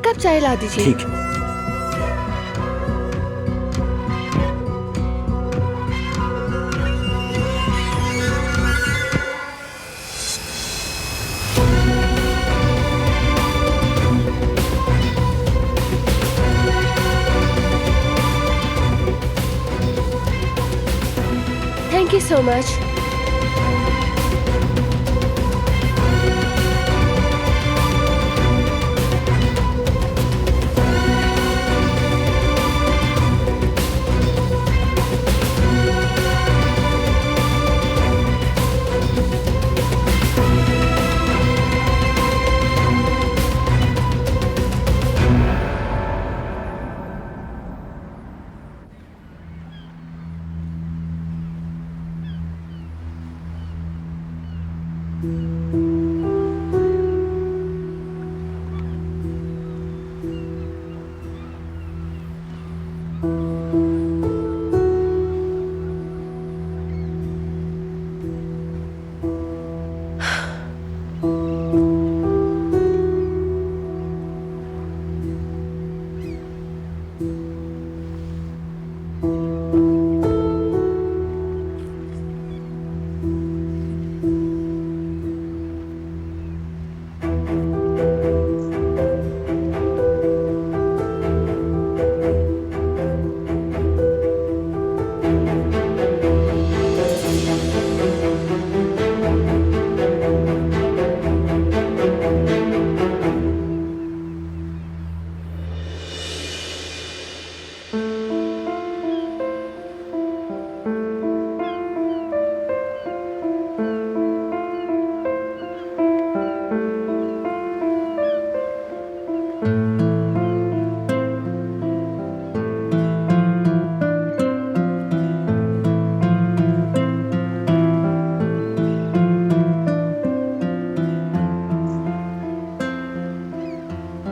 Cup चाय ला दीजिए। ठीक है। Thank you so much.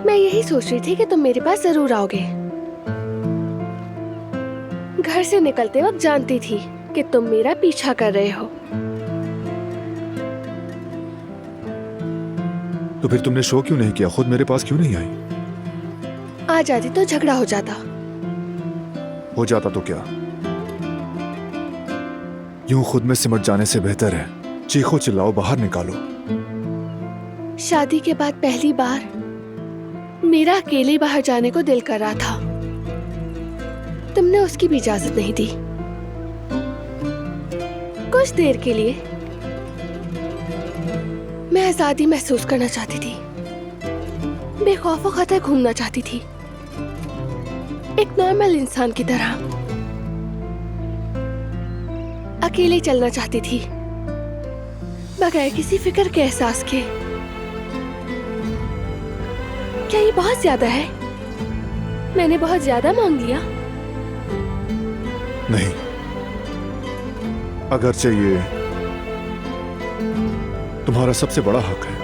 मैं यही सोच रही थी कि तुम मेरे पास जरूर आओगे। घर से निकलते वक्त जानती थी कि तुम मेरा पीछा कर रहे हो। तो फिर तुमने शो क्यों नहीं किया? खुद मेरे पास क्यों नहीं आई? आ जाती तो झगड़ा हो जाता। हो जाता तो क्या? यूं खुद में सिमट जाने से बेहतर है चीखो चिल्लाओ बाहर निकालो। शादी के बाद पहली बार मेरा अकेले बाहर जाने को दिल कर रहा था। तुमने उसकी भी इजाजत नहीं दी। कुछ देर के लिए मैं आजादी महसूस करना चाहती थी, बेखौफ खतर घूमना चाहती थी, एक नॉर्मल इंसान की तरह अकेले चलना चाहती थी, बगैर किसी फिक्र के एहसास के। क्या ये बहुत ज्यादा है? मैंने बहुत ज्यादा मांग लिया? नहीं, अगर चाहिए तुम्हारा सबसे बड़ा हक है,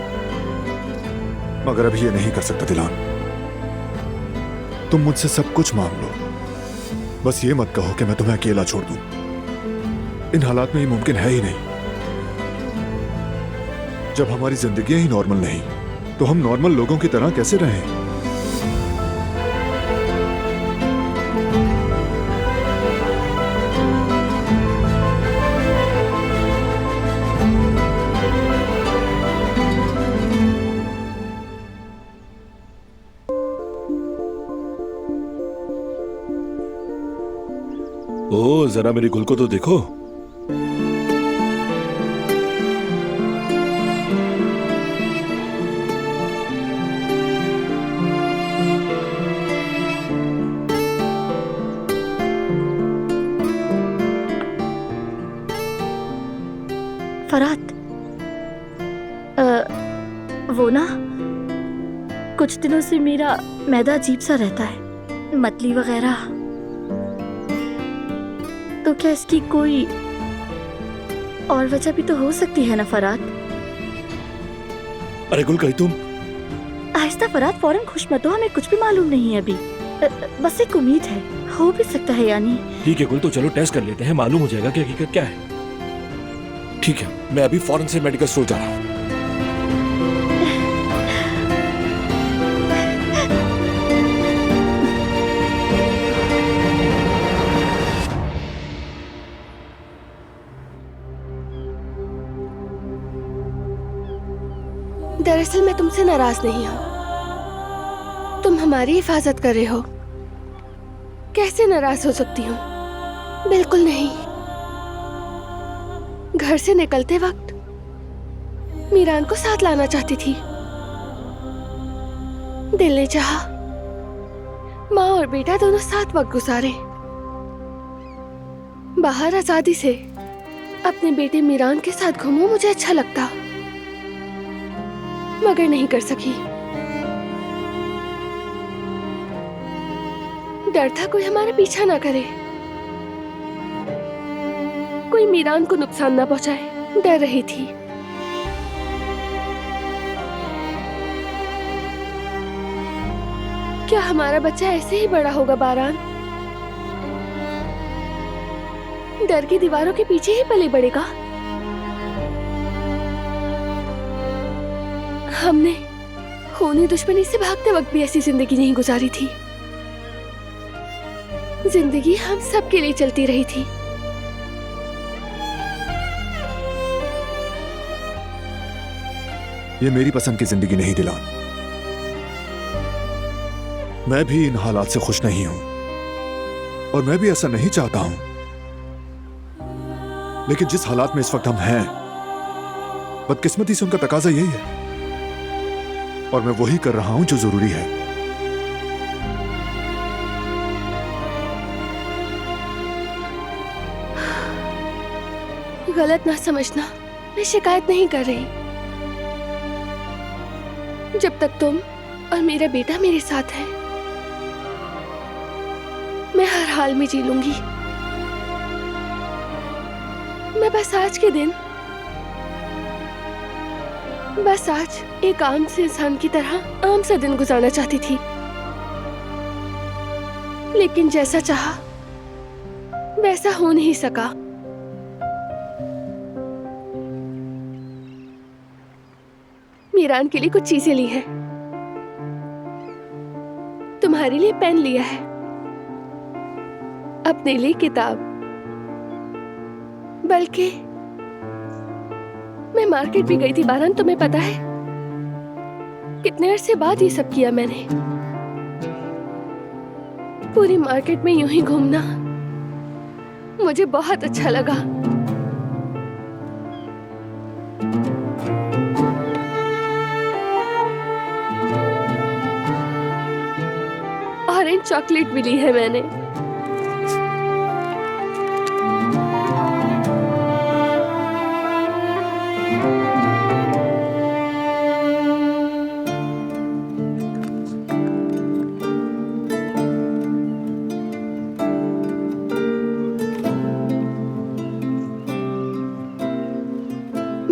मगर अभी ये नहीं कर सकता दिलान। तुम मुझसे सब कुछ मांग लो, बस ये मत कहो कि मैं तुम्हें अकेला छोड़ दूं। इन हालात में ये मुमकिन है ही नहीं। जब हमारी जिंदगी ही नॉर्मल नहीं तो हम नॉर्मल लोगों की तरह कैसे रहें? ओ, जरा मेरी गुल को तो देखो। फरात, वो ना कुछ दिनों से मेरा मैदा अजीब सा रहता है, मतली वगैरह। तो क्या इसकी कोई और वजह भी तो हो सकती है ना फरात? अरे गुल, कहीं तुम आहिस्ता फरात, फौरन खुश मत हो, हमें कुछ भी मालूम नहीं है अभी। बस एक उम्मीद है, हो भी सकता है यानी। ठीक है गुल, तो चलो टेस्ट कर लेते हैं, मालूम हो जाएगा कि हकीकत क्या है। ठीक है, मैं अभी फौरन से मेडिकल स्टोर जा रहा हूँ। दरअसल मैं तुमसे नाराज नहीं हूँ। तुम हमारी हिफाजत कर रहे हो। कैसे नाराज हो सकती हूँ? बिल्कुल नहीं। घर से निकलते वक्त मीरान को साथ लाना चाहती थी। दिल ने चाहा माँ और बेटा दोनों साथ वक्त गुजारे। बाहर आजादी से अपने बेटे मीरान के साथ घूमूं मुझे अच्छा लगता, मगर नहीं कर सकी। डर था कोई हमारा पीछा ना करे, कोई मीरान को नुकसान ना पहुंचाए। डर रही थी। क्या हमारा बच्चा ऐसे ही बड़ा होगा बारान? डर की दीवारों के पीछे ही पले बढ़ेगा? हमने खूनी दुश्मनी से भागते वक्त भी ऐसी जिंदगी नहीं गुजारी थी। जिंदगी हम सब के लिए चलती रही थी। ये मेरी पसंद की जिंदगी नहीं दिलान। मैं भी इन हालात से खुश नहीं हूं और मैं भी ऐसा नहीं चाहता हूं, लेकिन जिस हालात में इस वक्त हम हैं, बदकिस्मती से उनका तकाजा यही है और मैं वही कर रहा हूं जो जरूरी है। गलत ना समझना, मैं शिकायत नहीं कर रही। जब तक तुम और मेरा बेटा मेरे साथ है, मैं हर हाल में जी लूंगी। मैं बस आज के दिन, बस आज एक आम से इंसान की तरह आम सा दिन गुजारना चाहती थी, लेकिन जैसा चाहा वैसा हो नहीं सका। मीरान के लिए कुछ चीजें ली हैं, तुम्हारे लिए पेन लिया है, अपने लिए किताब, बल्कि मैं मार्केट भी गई थी बारान। तुम्हें पता है कितने अरसे बाद ये सब किया मैंने। पूरी मार्केट में यूं ही घूमना मुझे बहुत अच्छा लगा। ऑरेंज चॉकलेट भी ली है मैंने।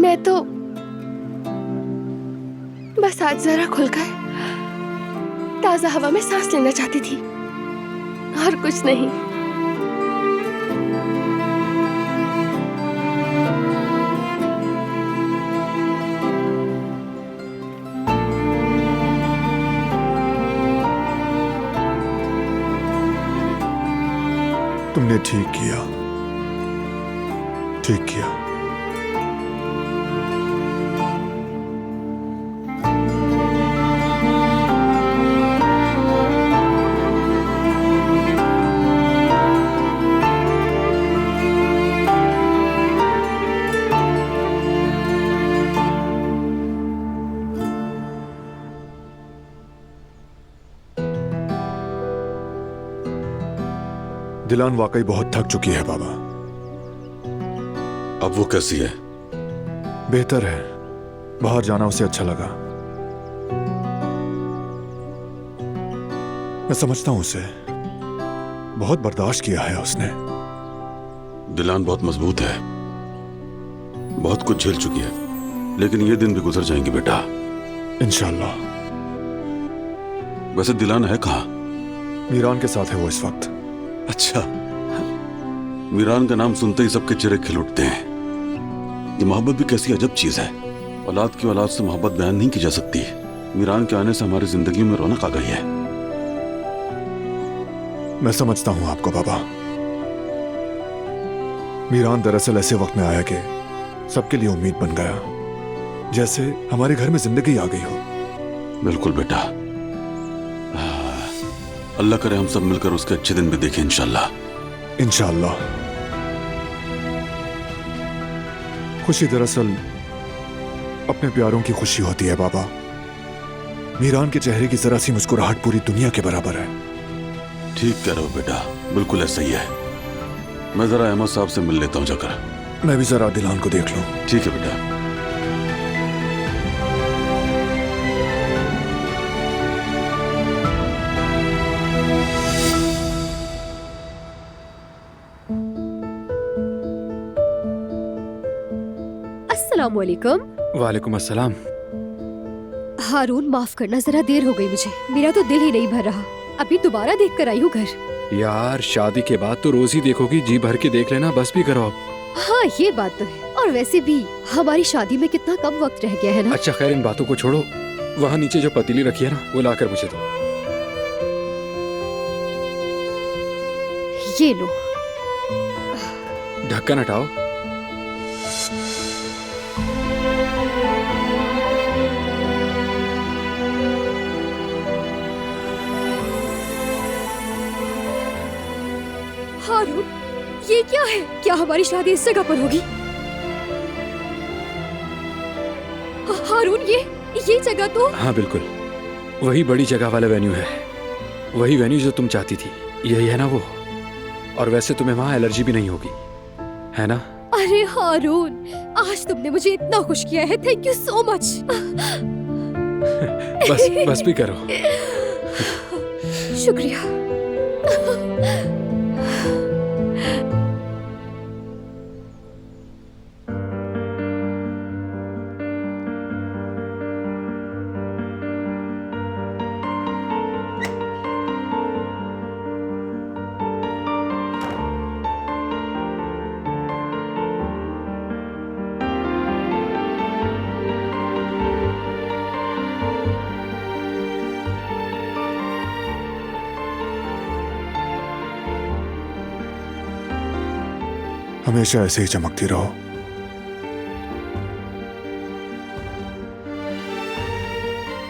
मैं तो बस आज जरा खुलकर ताजा हवा में सांस लेना चाहती थी और कुछ नहीं। तुमने ठीक किया, ठीक किया। दिलान वाकई बहुत थक चुकी है बाबा। अब वो कैसी है? बेहतर है, बाहर जाना उसे अच्छा लगा। मैं समझता हूं उसे, बहुत बर्दाश्त किया है उसने। दिलान बहुत मजबूत है, बहुत कुछ झेल चुकी है, लेकिन ये दिन भी गुजर जाएंगे बेटा, इंशाल्लाह। वैसे दिलान है कहाँ? मीरान के साथ है वो इस वक्त। अच्छा, मीरान का नाम सुनते ही सबके चेहरे खिल उठते हैं। ये मोहब्बत भी कैसी अजब चीज है। औलाद की औलाद से मोहब्बत बयान नहीं की जा सकती। मीरान के आने से हमारी जिंदगी में रौनक आ गई है। मैं समझता हूं आपको बाबा। मीरान दरअसल ऐसे वक्त में आया कि सबके लिए उम्मीद बन गया। जैसे हमारे घर में जिंदगी आ गई हो। बिल्कुल बेटा, अल्लाह करे हम सब मिलकर उसके अच्छे दिन भी देखें इंशाल्लाह। इंशाअल्लाह। खुशी दरअसल अपने प्यारों की खुशी होती है बाबा। मीरान के चेहरे की जरा सी मुस्कुराहट पूरी दुनिया के बराबर है। ठीक कह रहे हो बेटा, बिल्कुल ऐसा ही है। मैं जरा अहमद साहब से मिल लेता हूँ जाकर। मैं भी जरा दिलान को देख लूं। ठीक है बेटा। अस्सलाम वालेकुम। वालेकुम अस्सलाम। हारून, माफ करना, जरा देर हो गई मुझे। मेरा तो दिल ही नहीं भर रहा। अभी दोबारा देख कर आई हूँ घर। यार शादी के बाद तो रोज ही देखोगी, जी भर के देख लेना, बस भी करो अब। हाँ ये बात तो है। और वैसे भी हमारी शादी में कितना कम वक्त रह गया है ना। अच्छा खैर इन बातों को छोड़ो, वहाँ नीचे जो पतीली रखी है ना वो लाकर मुझे दो। ये लो। ढक्कन हटाओ। हारून, ये क्या है? क्या हमारी शादी इस जगह पर होगी? हारून, ये जगह तो। हाँ बिल्कुल, वही बड़ी जगह वाला वेन्यू है। वही वेन्यू जो तुम चाहती थी, यही है ना वो। और वैसे तुम्हें वहाँ एलर्जी भी नहीं होगी, है ना? अरे हारून, आज तुमने मुझे इतना खुश किया है। Thank you so much. बस भी करो। शुक्रिया। हमेशा ऐसे ही चमकती रहो।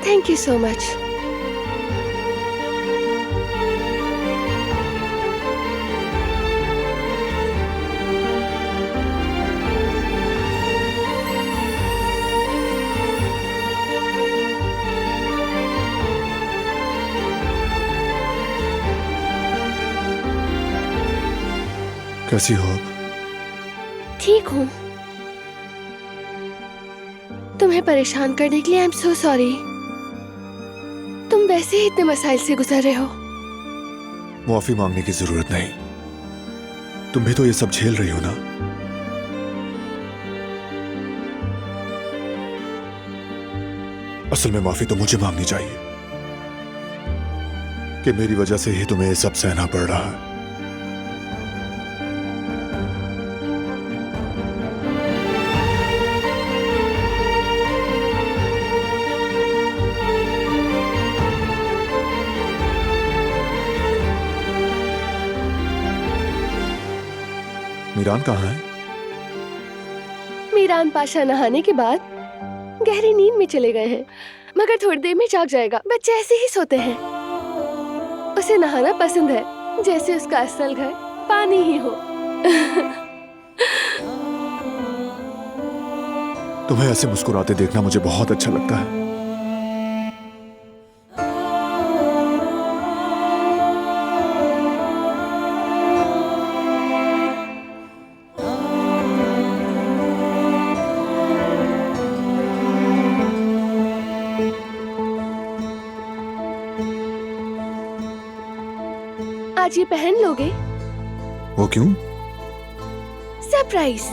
Thank you so much. कैसी हो अब? ठीक हूँ। तुम्हें परेशान करने के लिए आई एम सो सॉरी। तुम वैसे ही इतने मसाइल से गुजर रहे हो। माफी मांगने की जरूरत नहीं। तुम भी तो ये सब झेल रही हो ना। असल में माफी तो मुझे मांगनी चाहिए कि मेरी वजह से ही तुम्हें ये सब सहना पड़ रहा है। मीरान कहाँ है? मीरान पाशा नहाने के बाद गहरी नींद में चले गए हैं, मगर थोड़ी देर में जाग जाएगा। बच्चे ऐसे ही सोते हैं। उसे नहाना पसंद है, जैसे उसका असल घर पानी ही हो। तुम्हें ऐसे मुस्कुराते देखना मुझे बहुत अच्छा लगता है। आज ये पहन लोगे? वो क्यों? सरप्राइज।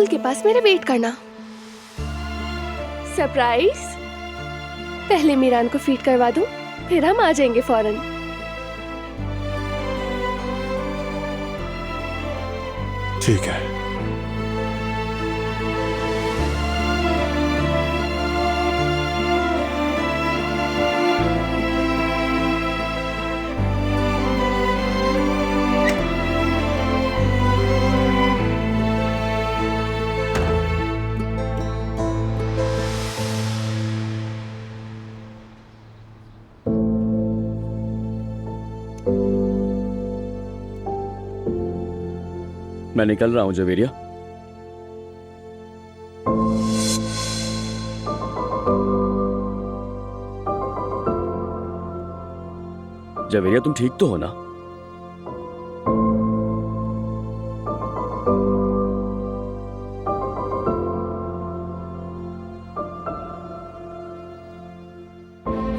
के पास मेरा वेट करना। सरप्राइज। पहले मीरान को फीड करवा दूं, फिर हम आ जाएंगे फौरन। ठीक है। मैं निकल रहा हूं जवेरिया। जवेरिया, तुम ठीक तो हो ना?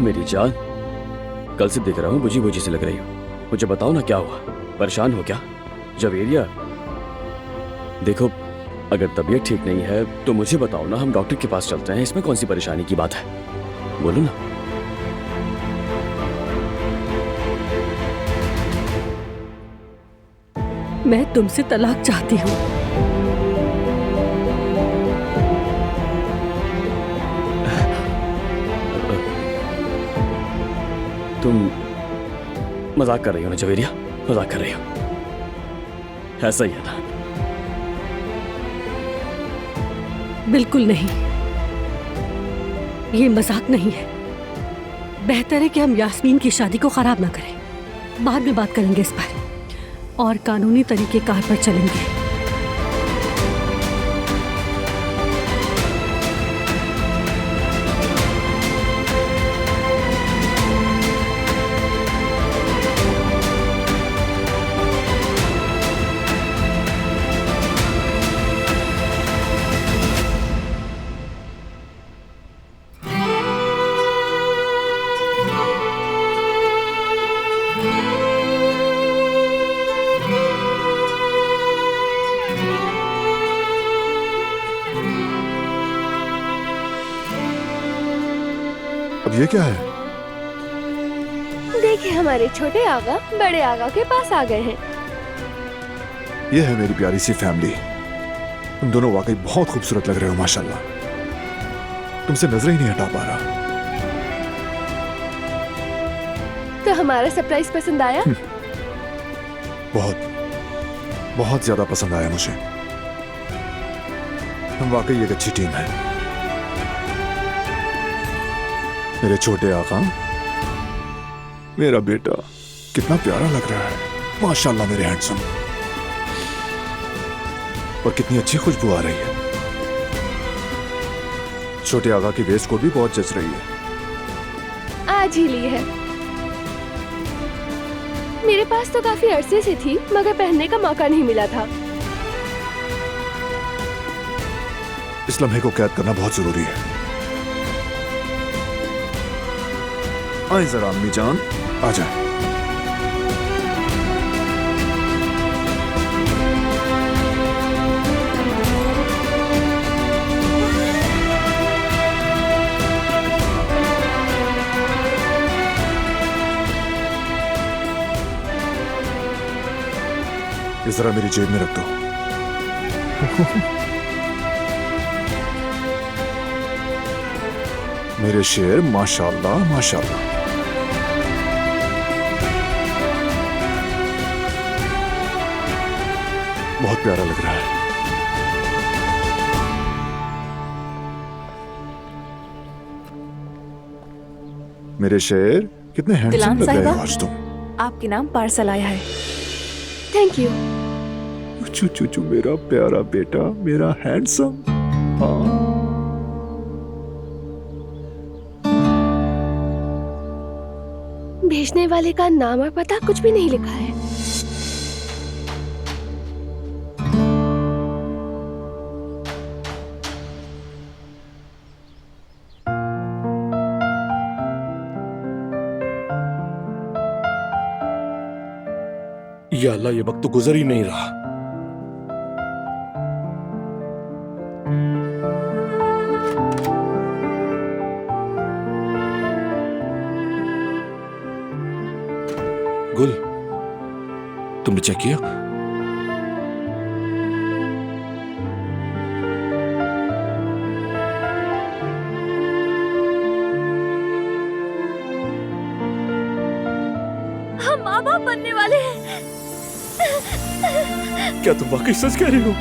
मेरी जान, कल से दिख रहा हूं बुझी बुझी से लग रही हो। मुझे बताओ ना क्या हुआ, परेशान हो क्या? जवेरिया देखो, अगर तबीयत ठीक नहीं है तो मुझे बताओ ना, हम डॉक्टर के पास चलते हैं। इसमें कौन सी परेशानी की बात है, बोलो ना। मैं तुमसे तलाक चाहती हूँ। तुम मजाक कर रही हो ना जवेरिया? मजाक कर रही हो? ऐसा ही है ना? बिल्कुल नहीं, ये मजाक नहीं है। बेहतर है कि हम यास्मीन की शादी को खराब ना करें। बाद में बात करेंगे इस पर और कानूनी तरीके कार पर चलेंगे। अब ये क्या है? देखिए, हमारे छोटे आगा बड़े आगा के पास आ गए हैं। ये है मेरी प्यारी सी फैमिली। तुम दोनों वाकई बहुत खूबसूरत लग रहे हो, माशाल्लाह। तुमसे नजरें ही नहीं हटा पा रहा। तो हमारा सरप्राइज पसंद आया? बहुत बहुत ज्यादा पसंद आया मुझे। हम वाकई एक अच्छी टीम है। मेरे छोटे आका, मेरा बेटा कितना प्यारा लग रहा है, माशाल्लाह मेरे हैंडसम। और कितनी अच्छी खुशबू आ रही है। छोटे आका की वेस्ट कोट भी बहुत जच रही है। आज ही ली है। मेरे पास तो काफी अरसे से थी, मगर पहनने का मौका नहीं मिला था। इस लम्हे को कैद करना बहुत जरूरी है। आए जरा अम्मी जान, आ जाए। इस जरा मेरी जेब में रख दो। मेरे शेर, माशाल्लाह माशाल्लाह। बहुत प्यारा लग रहा है। मेरे शेर, कितने हैंडसम लग रहे हो आज तुम। आपके नाम पार्सल आया है। Thank you. चू चू चू, मेरा प्यारा बेटा, मेरा हैंडसम। हाँ, भेजने वाले का नाम और पता कुछ भी नहीं लिखा है। या अल्लाह, ये वक्त तो गुजर ही नहीं रहा। गुल, तुमने चेक किया? हम माँ बाप बनने वाले हैं। क्या तुम वाकई सच कह रही हो?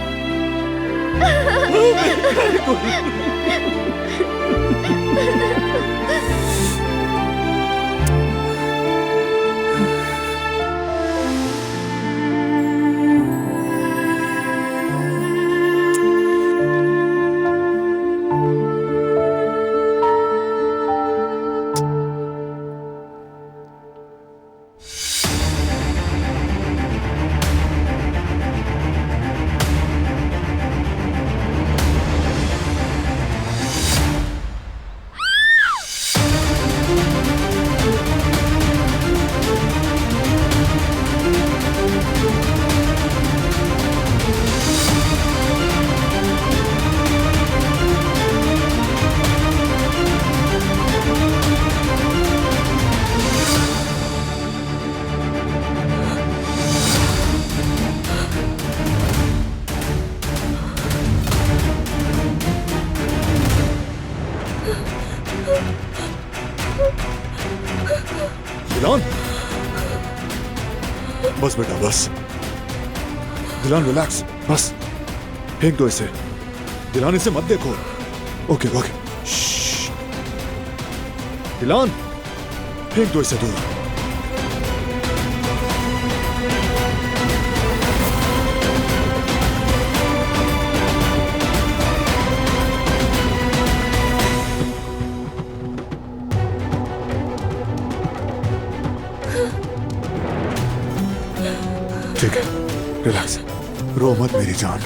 दिलान, बस बेटा बस। दिलान रिलैक्स, बस फेंक दो इसे। दिलान इसे मत देखो। ओके ओके, श्श्श। दिलान फेंक दो इसे दूर। ठीक है, रिलैक्स, रो मत मेरी जान।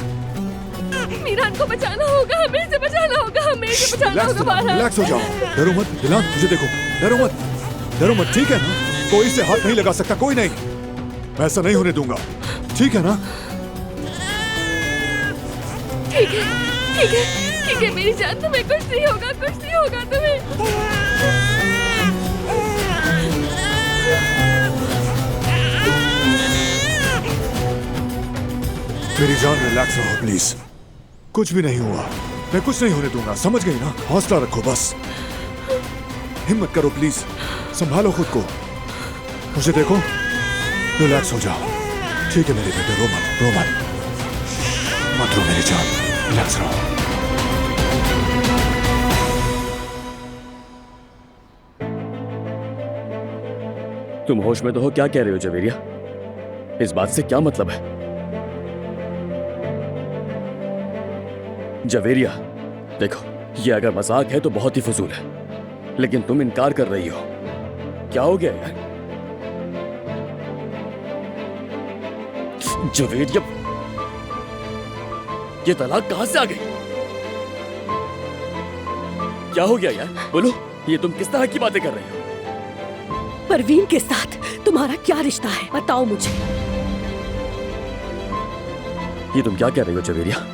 मीरान को बचाना होगा, हमें से बचाना होगा, हमें से बचाना होगा बाहर। रिलैक्स हो जाओ, डरो मत। दिलान मुझे देखो, डरो मत, डरो मत, ठीक है ना? कोई से हाथ नहीं लगा सकता, कोई नहीं। मैं ऐसा नहीं होने दूंगा, ठीक है ना? ठीक है, ठीक है, ठीक है मेरी जान, तुम्हें कुछ नहीं होगा, कुछ नहीं होगा तुम्हें। मेरी जान रिलैक्स रहो प्लीज, कुछ भी नहीं हुआ, मैं कुछ नहीं होने दूंगा, समझ गई ना? हौसला रखो बस, हिम्मत करो प्लीज, संभालो खुद को, मुझे देखो, रिलैक्स हो जाओ, ठीक है मेरे बेटे, रो मत, रो मत, मत रो मेरी जान, रिलैक्स रहो। तुम होश में तो हो? क्या कह रहे हो जवेरिया? इस बात से क्या मतलब है? जवेरिया देखो, ये अगर मजाक है तो बहुत ही फजूल है, लेकिन तुम इनकार कर रही हो, क्या हो गया यार? जवेरिया, ये तलाक कहां से आ गई? क्या हो गया यार, बोलो, ये तुम किस तरह की बातें कर रही हो? परवीन के साथ तुम्हारा क्या रिश्ता है, बताओ मुझे। ये तुम क्या कह रही हो जवेरिया?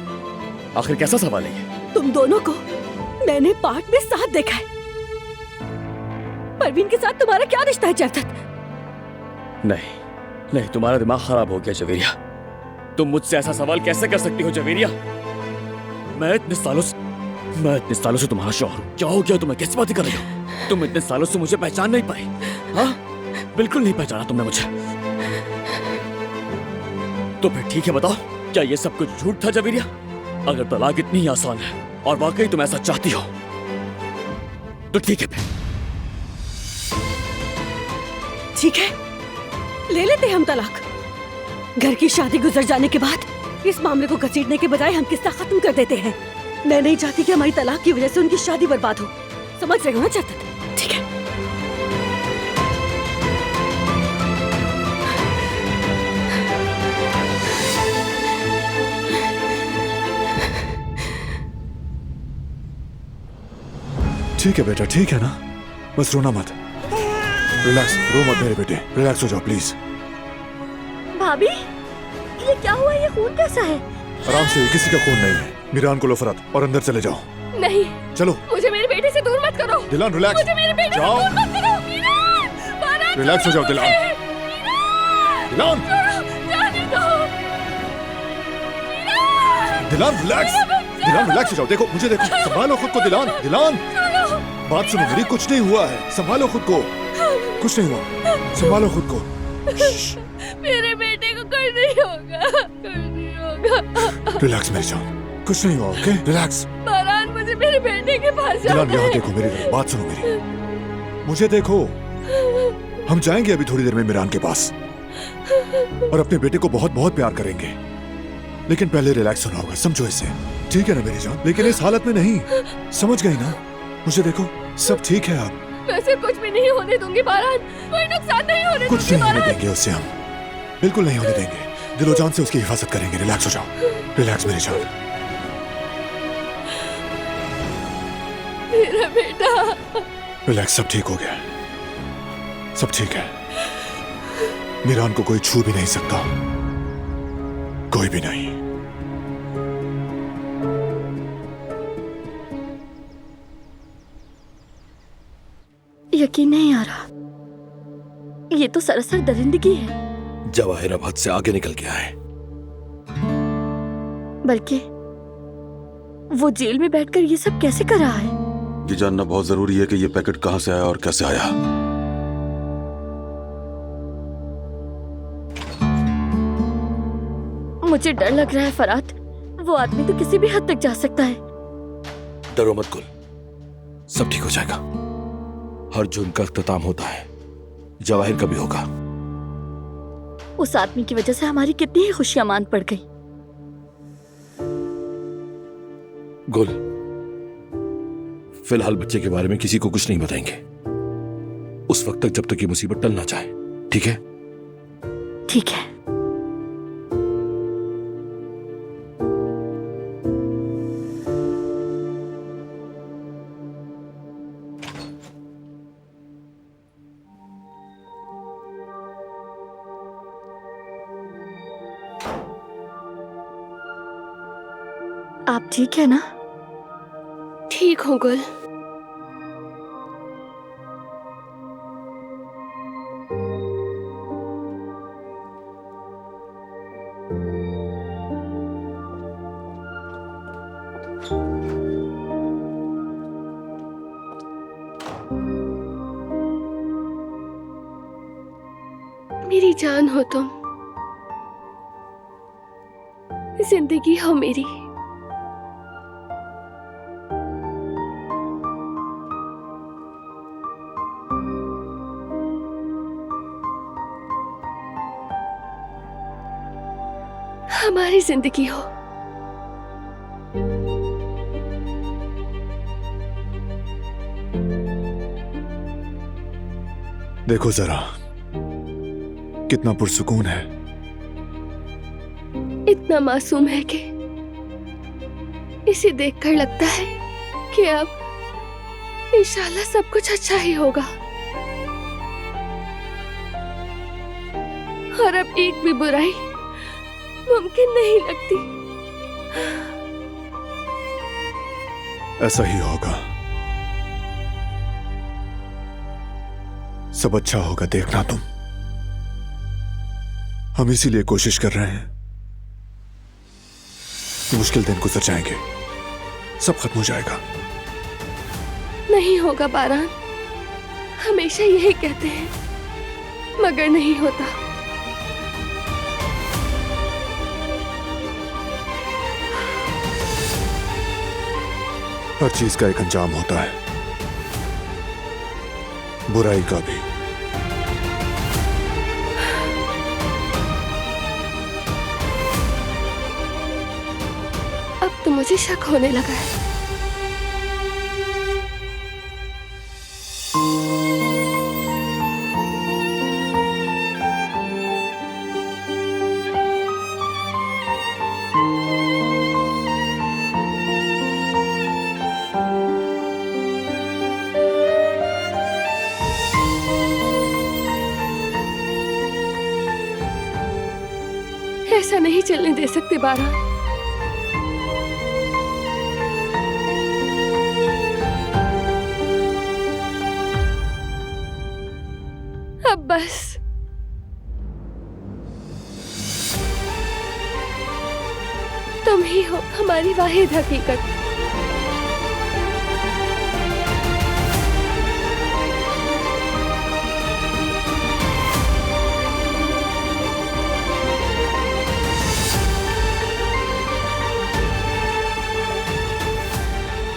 आखिर कैसा सवाल है ये? तुम दोनों को मैंने पार्क में साथ देखा है, परवीन के साथ तुम्हारा क्या रिश्ता है जयदत्त? नहीं नहीं, तुम्हारा दिमाग खराब हो गया जवेरिया, तुम मुझसे ऐसा सवाल कैसे कर सकती हो जवेरिया? मैं इतने सालों से तुम्हारा शौहर हूं, क्या हो गया तुम्हें, कैसी बातें कर रही हो? तुम इतने सालों से मुझे पहचान नहीं पाई? हाँ, बिल्कुल नहीं पहचाना तुमने मुझे। तो फिर ठीक है, बताओ, क्या ये सब कुछ झूठ था जवेरिया? अगर तलाक इतनी ही आसान है और वाकई तुम ऐसा चाहती हो तो ठीक है फिर। ठीक है, ले लेते हैं हम तलाक। घर की शादी गुजर जाने के बाद इस मामले को घसीटने के बजाय हम किस्सा खत्म कर देते हैं। मैं नहीं चाहती कि हमारी तलाक की वजह से उनकी शादी बर्बाद हो, समझ रहे हो ना जयदत्त? ठीक है, ठीक है बेटा, ठीक है ना? बस रोना मत, रिलैक्स, रो मत मेरे बेटे, रिलैक्स हो जाओ प्लीज। भाभी, ये क्या हुआ? ये खून कैसा है? आराम से, किसी का खून नहीं है। मीरान को लो फरत और अंदर चले जाओ। नहीं, चलो। मुझे मेरे बेटे से दूर मत करो। दिलान रिलैक्स, मुझे मेरे बेटे से जाओ। दूर मत करो। मीरान, बारात रिलैक्स हो जाओ दिलान। मीरान। दिलान, जाने दो। दिलान रिलैक्स, दिलान रिलैक्स हो जाओ। देखो मुझे, देखो, संभालो खुद को दिलान, दिलान। बात सुनो मेरी, कुछ नहीं हुआ है, संभालो खुद को, कुछ नहीं हुआ, संभालो खुद को। मेरे बेटे को कुछ नहीं होगा, कुछ नहीं होगा। रिलैक्स मेरी जान, कुछ नहीं हुआ, ओके? रिलैक्स। बारान, मुझे मेरे बेटे के पास जाना दिलान यहाँ है। देखो मेरी तरफ, बात सुनो मेरी, मुझे देखो। हम जाएंगे अभी थोड़ी देर में मिरान के पास और अपने बेटे को बहुत बहुत प्यार करेंगे, लेकिन पहले रिलैक्स होना होगा, समझो इसे, ठीक है ना मेरी जान? लेकिन इस हालत में नहीं, समझ गई ना? मुझे देखो, सब ठीक है अब, वैसे कुछ भी नहीं होने दूंगी बारान, कोई नुकसान नहीं होने कुछ दूंगी नहीं होने बारान। देंगे उससे, हम बिल्कुल नहीं होने देंगे, दिलो जान से उसकी हिफाजत करेंगे। रिलैक्स हो जाओ, रिलैक्स मेरी जान। मेरा बेटा, रिलैक्स, सब ठीक हो गया, सब ठीक है। मिरान को कोई छू भी नहीं सकता, कोई भी नहीं। यकीन नहीं आ रहा, ये तो सरासर दरिंदगी है। जवाहिर अब हद से आगे निकल गया है। बल्कि वो जेल में बैठकर ये सब कैसे कर रहा है? ये जानना बहुत जरूरी है कि ये पैकेट कहां से आया और कैसे आया। मुझे डर लग रहा है फरात, वो आदमी तो किसी भी हद तक जा सकता है। डरो मत कुल, सब ठीक हो जाएगा। हर जुर्म का इख्तिताम होता है, जवाहिर का भी होगा। उस आदमी की वजह से हमारी कितनी ही खुशियां मान पड़ गई। गुल, फिलहाल बच्चे के बारे में किसी को कुछ नहीं बताएंगे, उस वक्त तक जब तक ये मुसीबत टल ना जाए, ठीक है? ठीक है। आप ठीक है ना? ठीक हूँ गुल। मेरी जान हो तुम, जिंदगी हो मेरी। हमारी जिंदगी हो। देखो जरा कितना पुरसुकून है। इतना मासूम है कि इसे देखकर लगता है कि अब इंशाल्लाह सब कुछ अच्छा ही होगा। और अब एक भी बुराई मुमकिन नहीं लगती। ऐसा ही होगा, सब अच्छा होगा, देखना तुम। हम इसीलिए कोशिश कर रहे हैं कि मुश्किल दिन गुजर जाएंगे, सब खत्म हो जाएगा। नहीं होगा बारान, हमेशा यही कहते हैं मगर नहीं होता। हर चीज का एक अंजाम होता है, बुराई का भी। अब तो मुझे शक होने लगा है। ऐसा नहीं चलने दे सकते बारान। अब बस तुम ही हो हमारी वाहिद हकीकत।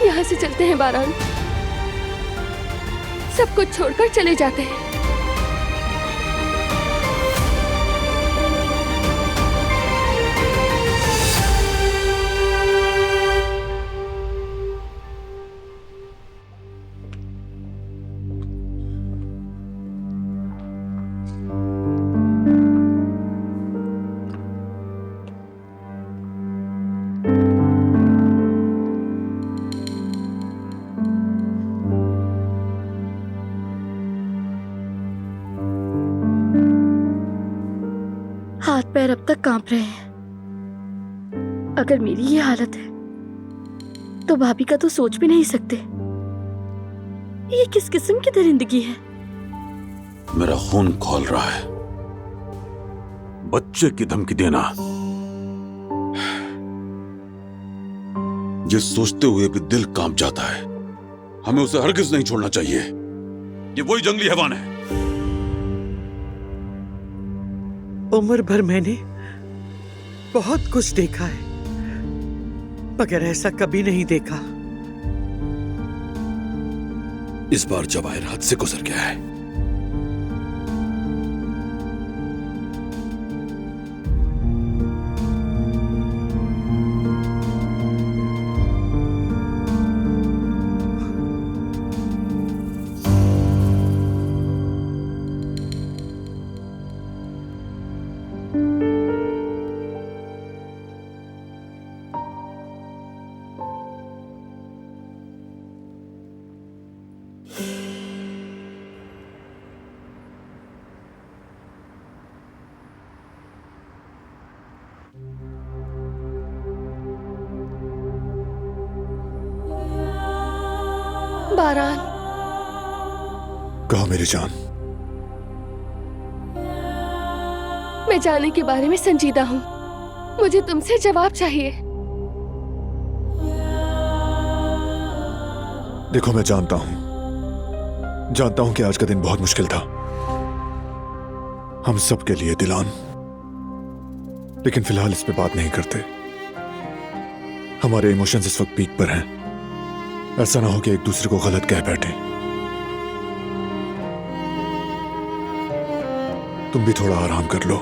यहाँ से चलते हैं बारान, सब कुछ छोड़कर चले जाते हैं। हाथ पैर अब तक कांप रहे हैं। अगर मेरी ये हालत है तो भाभी का तो सोच भी नहीं सकते। ये किस किस्म की दरिंदगी है? मेरा खून खौल रहा है। बच्चे की धमकी देना, ये सोचते हुए भी दिल कांप जाता है। हमें उसे हरगिज नहीं छोड़ना चाहिए। ये वही जंगली हैवान है। उम्र भर मैंने बहुत कुछ देखा है, मगर ऐसा कभी नहीं देखा। इस बार जवाहिर हाथ से गुजर गया है। बारान, कहो मेरी जान। मैं जाने के बारे में संजीदा हूँ। मुझे तुमसे जवाब चाहिए। देखो, मैं जानता हूं कि आज का दिन बहुत मुश्किल था हम सब के लिए दिलान, लेकिन फिलहाल इस पे बात नहीं करते। हमारे इमोशंस इस वक्त पीक पर हैं। ऐसा ना हो कि एक दूसरे को गलत कह बैठे। तुम भी थोड़ा आराम कर लो,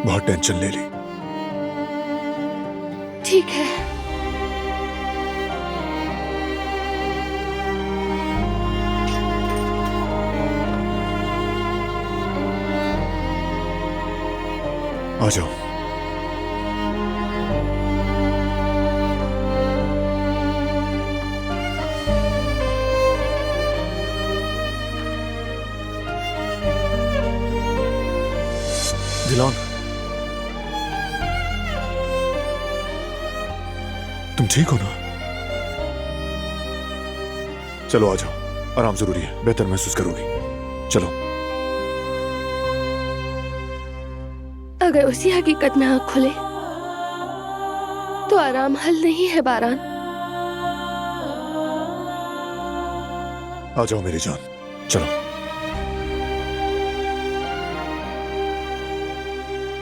बहुत टेंशन ले ली। ठीक है। आ जाओ। दिलान, तुम ठीक हो ना? चलो आ जाओ, आराम जरूरी है, बेहतर महसूस करोगी। चलो। अगर उसी हकीकत में आंख खुले तो आराम हल नहीं है बारान। आ जाओ मेरी जान, चलो।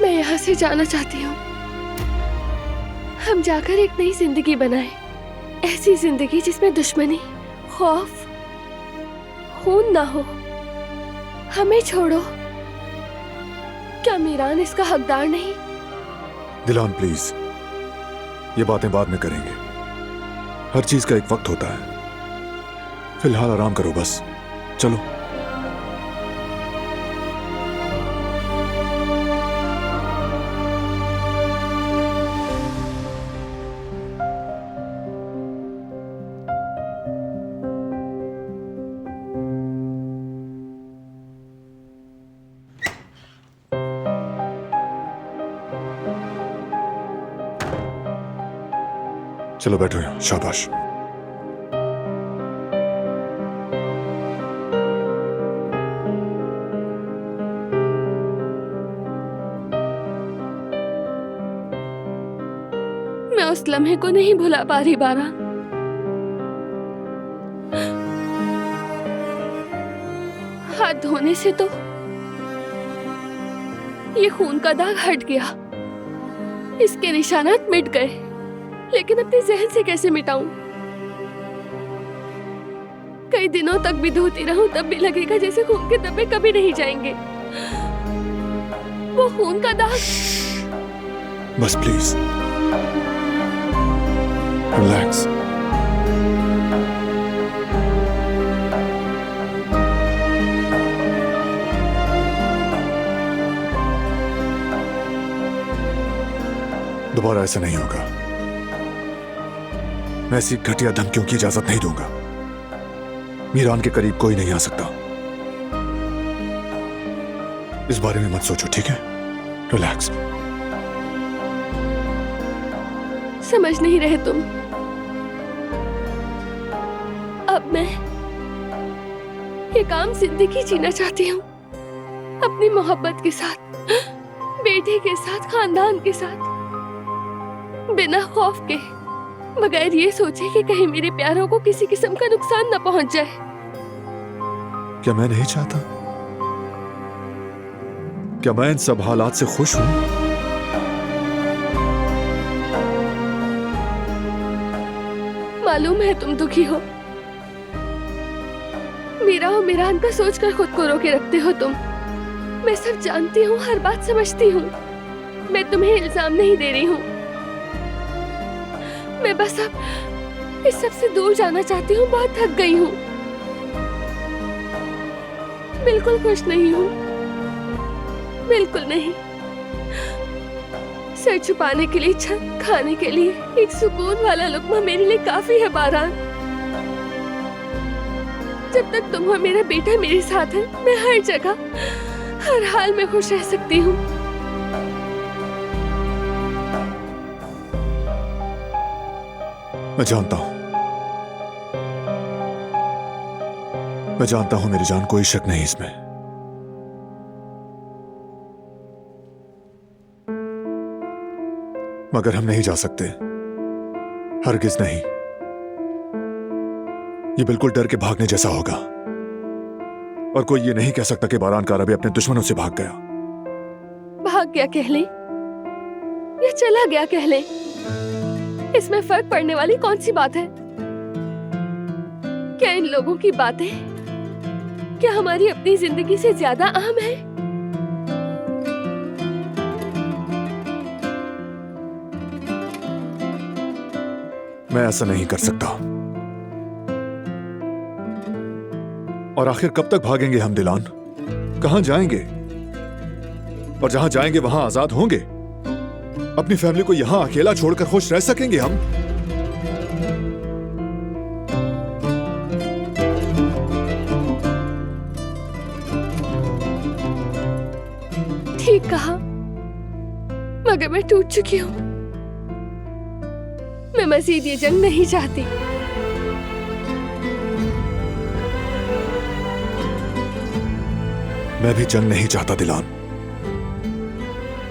मैं यहाँ से जाना चाहती हूँ। हम जाकर एक नई जिंदगी बनाएं, ऐसी जिंदगी जिसमें दुश्मनी, खौफ, खून ना हो। हमें छोड़ो। क्या मीरान इसका हकदार नहीं? दिलान प्लीज, ये बातें बाद में करेंगे। हर चीज का एक वक्त होता है। फिलहाल आराम करो बस। चलो। चलो बैठो यहाँ, शाबाश। उस लम्हे को नहीं भुला पा रही बारा। हाथ धोने से तो ये खून का दाग हट गया, इसके निशानात मिट गए, लेकिन अपने जहन से कैसे मिटाऊं? कई दिनों तक भी धोती रहूं तब भी लगेगा जैसे खून के धब्बे कभी नहीं जाएंगे। वो खून का दाग। बस प्लीज रिलैक्स। दोबारा ऐसा नहीं होगा। मैं ऐसी घटिया धमकियों की इजाजत नहीं दूंगा। मीरान के करीब कोई नहीं आ सकता। इस बारे में मत सोचो, ठीक है? रिलैक्स। समझ नहीं रहे तुम। अब मैं ये काम जिंदगी जीना चाहती हूँ, अपनी मोहब्बत के साथ, बेटे के साथ, खानदान के साथ, बिना खौफ के, बगैर ये सोचे कि कहीं मेरे प्यारों को किसी किस्म का नुकसान न पहुंच जाए। क्या मैं नहीं चाहता? क्या मैं इन सब हालात से खुश हूं? मालूम है तुम दुखी हो। मीरा और मीरान का सोचकर खुद को रोके रखते हो तुम। मैं सब जानती हूँ, हर बात समझती हूँ। मैं तुम्हें इल्जाम नहीं दे रही हूँ। मैं बस अब इस सब से दूर जाना चाहती हूँ। बहुत थक गई हूँ। बिल्कुल खुश नहीं हूँ, बिल्कुल नहीं। सर छुपाने के लिए छत, खाने के लिए एक सुकून वाला लुक़्मा मेरे लिए काफी है बारान। जब तक तुम और मेरा बेटा मेरे साथ है, मैं हर जगह, हर हाल में खुश रह सकती हूँ। मैं जानता हूं, मैं जानता हूं मेरी जान, कोई शक नहीं इसमें। मगर हम नहीं जा सकते, हरगिज नहीं। ये बिल्कुल डर के भागने जैसा होगा। और कोई ये नहीं कह सकता कि बारान का रबी अपने दुश्मनों से भाग गया। भाग गया कह ले या चला गया कह ले, इसमें फर्क पड़ने वाली कौन सी बात है? क्या इन लोगों की बातें क्या हमारी अपनी जिंदगी से ज्यादा अहम है? मैं ऐसा नहीं कर सकता। और आखिर कब तक भागेंगे हम दिलान? कहां जाएंगे? और जहां जाएंगे वहां आजाद होंगे? अपनी फैमिली को यहां अकेला छोड़कर खुश रह सकेंगे हम? ठीक कहा, मगर मैं टूट चुकी हूं। मैं मजीद ये जंग नहीं चाहती। मैं भी जंग नहीं चाहता दिलान,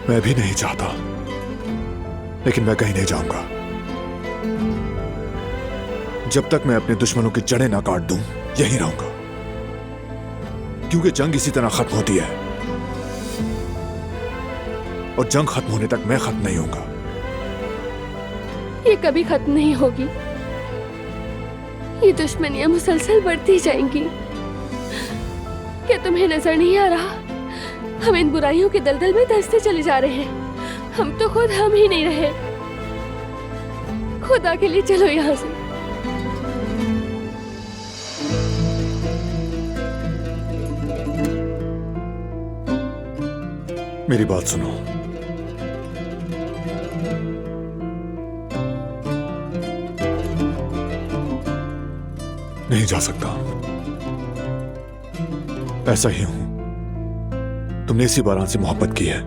मैं भी नहीं चाहता, लेकिन मैं कहीं नहीं जाऊंगा जब तक मैं अपने दुश्मनों की जड़ें ना काट दूं। यहीं रहूंगा, क्योंकि जंग इसी तरह खत्म होती है और जंग खत्म होने तक मैं खत्म नहीं होऊंगा। ये कभी खत्म नहीं होगी। ये दुश्मनियां मुसलसल बढ़ती जाएंगी। क्या तुम्हें नजर नहीं आ रहा? हम इन बुराइयों के दलदल में धंसते चले जा रहे हैं। हम तो खुद हम ही नहीं रहे। खुदा के लिए चलो यहाँ से। मेरी बात सुनो। नहीं जा सकता, ऐसा ही हूं। तुमने इसी बारान से मोहब्बत की है,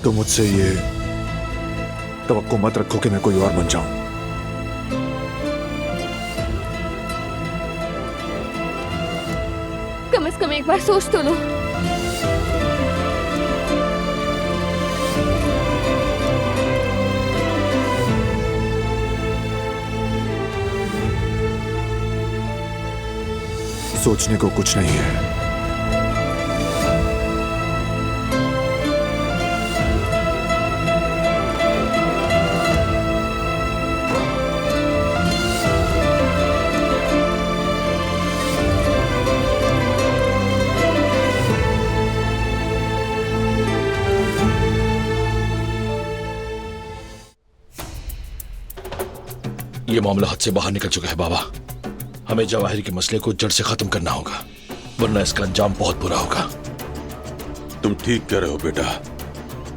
तो मुझसे ये तवक्को मत रखो कि मैं कोई और बन जाऊं। कम से कम एक बार सोच तो लो। सोचने को कुछ नहीं है। ये मामला हद से बाहर निकल चुका है बाबा। हमें जवाहिर के मसले को जड़ से खत्म करना होगा, वरना इसका अंजाम बहुत बुरा होगा। तुम ठीक कह रहे हो बेटा,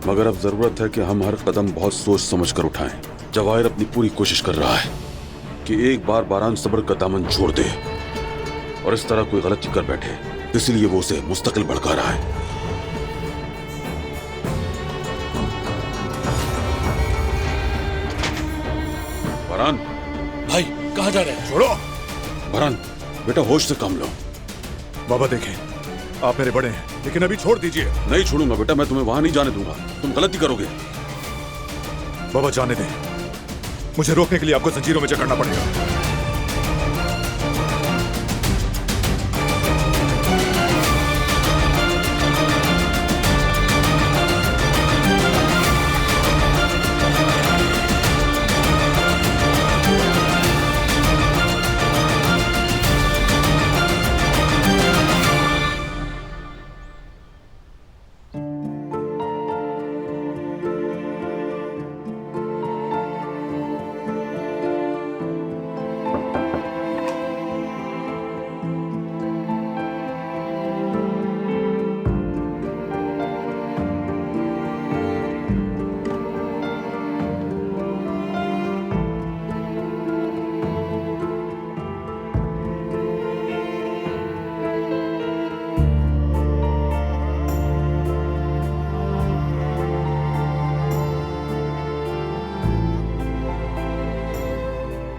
मगर अब जरूरत है कि हम हर कदम बहुत सोच समझ कर उठाएं। जवाहिर अपनी पूरी कोशिश कर रहा है कि एक बार बारान सब्र का दामन छोड़ दे और इस तरह कोई गलती कर बैठे, इसीलिए वो उसे मुस्तकिल भड़का रहा है। बारान भाई कहाँ जा रहे हैं? छोड़ो। बारान बेटा, होश से काम लो। बाबा देखें, आप मेरे बड़े हैं, लेकिन अभी छोड़ दीजिए। नहीं छोड़ूंगा बेटा, मैं तुम्हें वहां नहीं जाने दूंगा। तुम गलती करोगे। बाबा जाने दें, मुझे रोकने के लिए आपको जंजीरों में जकड़ना पड़ेगा।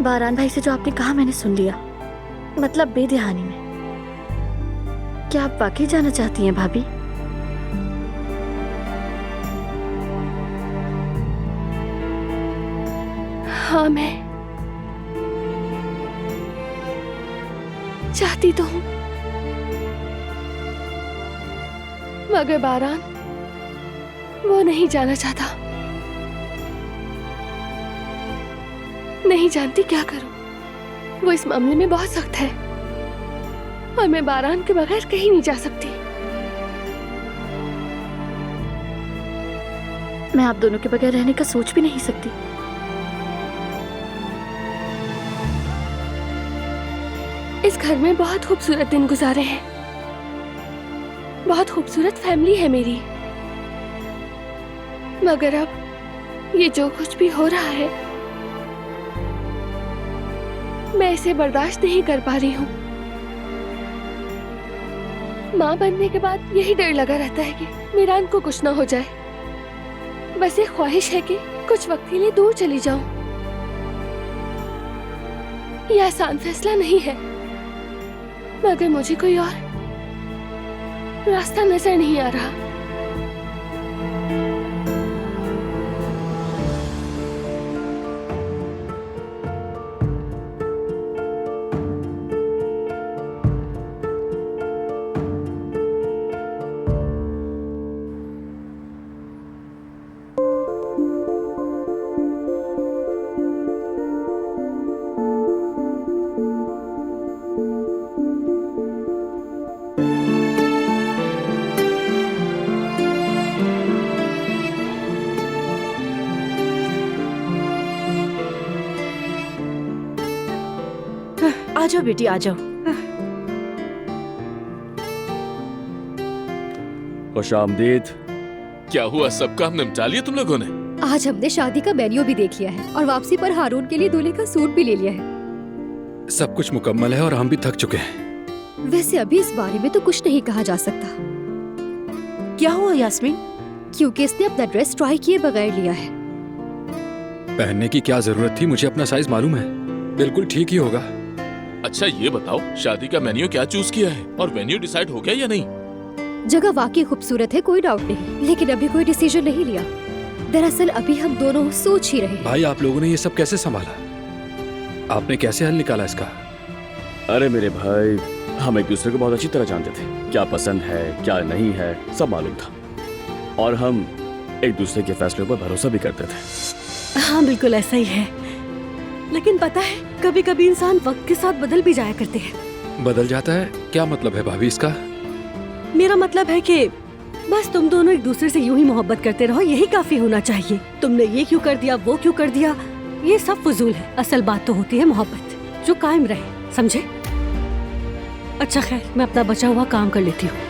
बारान भाई से जो आपने कहा मैंने सुन लिया, मतलब बेध्यानी में। क्या आप वाकई जाना चाहती हैं भाभी? हाँ, मैं चाहती तो हूँ, मगर बारान वो नहीं जाना चाहता। नहीं जानती क्या करूं। वो इस मामले में बहुत सख्त है और मैं बारान के बगैर कहीं नहीं जा सकती। मैं आप दोनों के बगैर रहने का सोच भी नहीं सकती। इस घर में बहुत खूबसूरत दिन गुजारे हैं, बहुत खूबसूरत फैमिली है मेरी, मगर अब ये जो कुछ भी हो रहा है मैं इसे बर्दाश्त नहीं कर पा रही हूँ। माँ बनने के बाद यही डर लगा रहता है कि मीरान को कुछ ना हो जाए। बस एक ख्वाहिश है कि कुछ वक्त के लिए दूर चली जाऊं। यह आसान फैसला नहीं है, मगर मुझे कोई और रास्ता नजर नहीं आ रहा। आ जाओ बेटी, आ जाओ। खुशामदीद। क्या हुआ, सब काम निपटा लिया तुम लोगों ने? आज हमने शादी का मेन्यू भी देख लिया है और वापसी पर हारून के लिए दूल्हे का सूट भी ले लिया है। सब कुछ मुकम्मल है और हम भी थक चुके हैं। वैसे अभी इस बारे में तो कुछ नहीं कहा जा सकता। क्या हुआ यास्मीन? क्योंकि इसने अपना ड्रेस ट्राई किए बगैर लिया है। पहनने की क्या जरूरत थी, मुझे अपना साइज मालूम है, बिल्कुल ठीक ही होगा। अच्छा ये बताओ, शादी का मेन्यू क्या चूज किया है और वेन्यू डिसाइड हो गया या नहीं? जगह वाकई खूबसूरत है, कोई डाउट नहीं, लेकिन अभी कोई डिसीजन नहीं लिया। दरअसल अभी हम दोनों सोच ही रहे हैं। भाई आप लोगों ने ये सब कैसे संभाला? आपने कैसे हल निकाला इसका? अरे मेरे भाई, हम एक दूसरे को बहुत अच्छी तरह जानते थे, क्या पसंद है क्या नहीं है सब मालूम था, और हम एक दूसरे के फैसलों पर भरोसा भी करते थे। हाँ बिल्कुल ऐसा ही है, लेकिन पता है कभी कभी इंसान वक्त के साथ बदल भी जाया करते हैं। बदल जाता है? क्या मतलब है भाभी इसका? मेरा मतलब है कि बस तुम दोनों एक दूसरे से यूं ही मोहब्बत करते रहो, यही काफी होना चाहिए। तुमने ये क्यों कर दिया, वो क्यों कर दिया, ये सब फजूल है। असल बात तो होती है मोहब्बत, जो कायम रहे, समझे? अच्छा खैर, मैं अपना बचा हुआ काम कर लेती हूँ।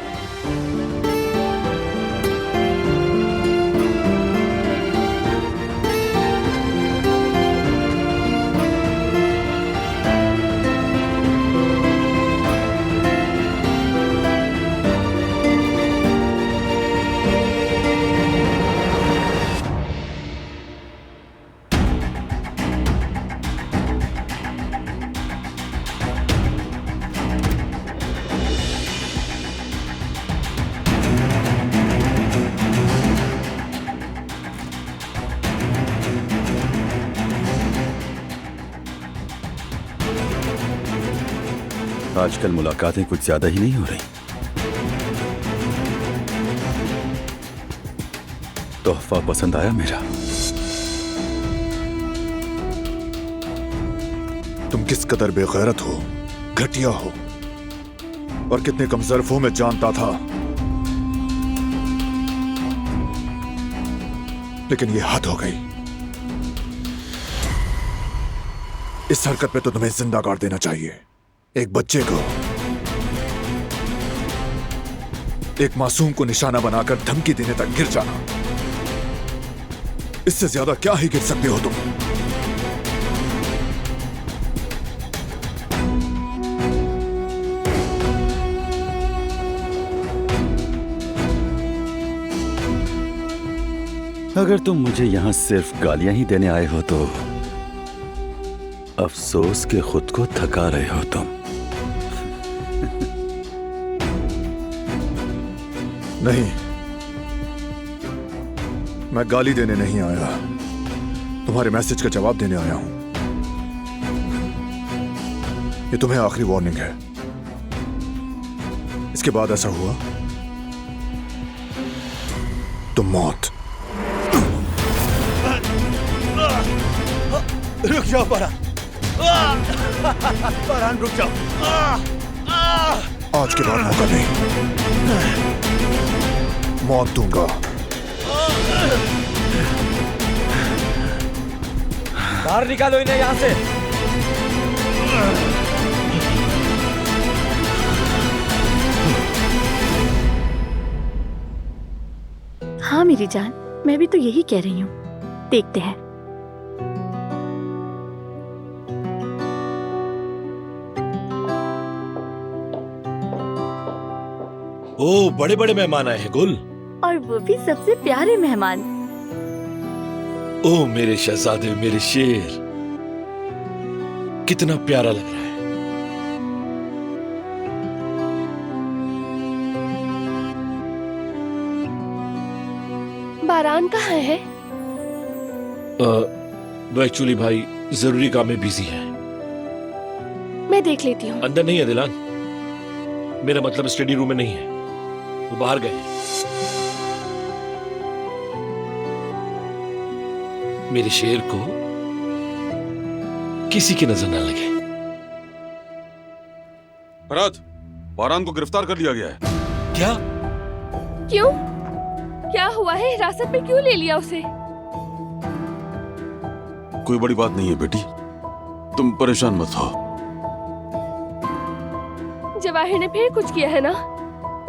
आजकल मुलाकातें कुछ ज्यादा ही नहीं हो रही। तोहफा पसंद आया मेरा? तुम किस कदर बेगैरत हो, घटिया हो, और कितने कम ज़र्फ हो मैं जानता था, लेकिन ये हद हो गई। इस हरकत पे तो तुम्हें जिंदा गाड़ देना चाहिए। एक बच्चे को, एक मासूम को निशाना बनाकर धमकी देने तक गिर जाना, इससे ज्यादा क्या ही गिर सकते हो तुम? अगर तुम मुझे यहां सिर्फ गालियां ही देने आए हो तो अफसोस के खुद को थका रहे हो तुम। नहीं, मैं गाली देने नहीं आया, तुम्हारे मैसेज का जवाब देने आया हूं। ये तुम्हें आखिरी वार्निंग है। इसके बाद ऐसा हुआ तो मौत। रुक जाओ फरहान, फरहान रुक जाओ। आज के बाद मौका नहीं, मौत दूंगा। बाहर निकालो इन्हें यहां से। हाँ मेरी जान, मैं भी तो यही कह रही हूँ। देखते हैं। ओ, बड़े बड़े मेहमान आए हैं गुल, और वो भी सबसे प्यारे मेहमान। ओ मेरे शहजादे, मेरे शेर, कितना प्यारा लग रहा है। बारान कहाँ है? वो एक्चुअली भाई जरूरी काम में बिजी है। मैं देख लेती हूँ। अंदर नहीं है दिलान, मेरा मतलब स्टडी रूम में नहीं है, वो बाहर गए हैं। मेरे शेर को किसी की नजर न लगे। फरहाद, बारान को गिरफ्तार कर लिया गया है। क्या? क्यों? क्या हुआ है? हिरासत में क्यों ले लिया उसे? कोई बड़ी बात नहीं है बेटी, तुम परेशान मत हो। जवाहिर ने फिर कुछ किया है ना?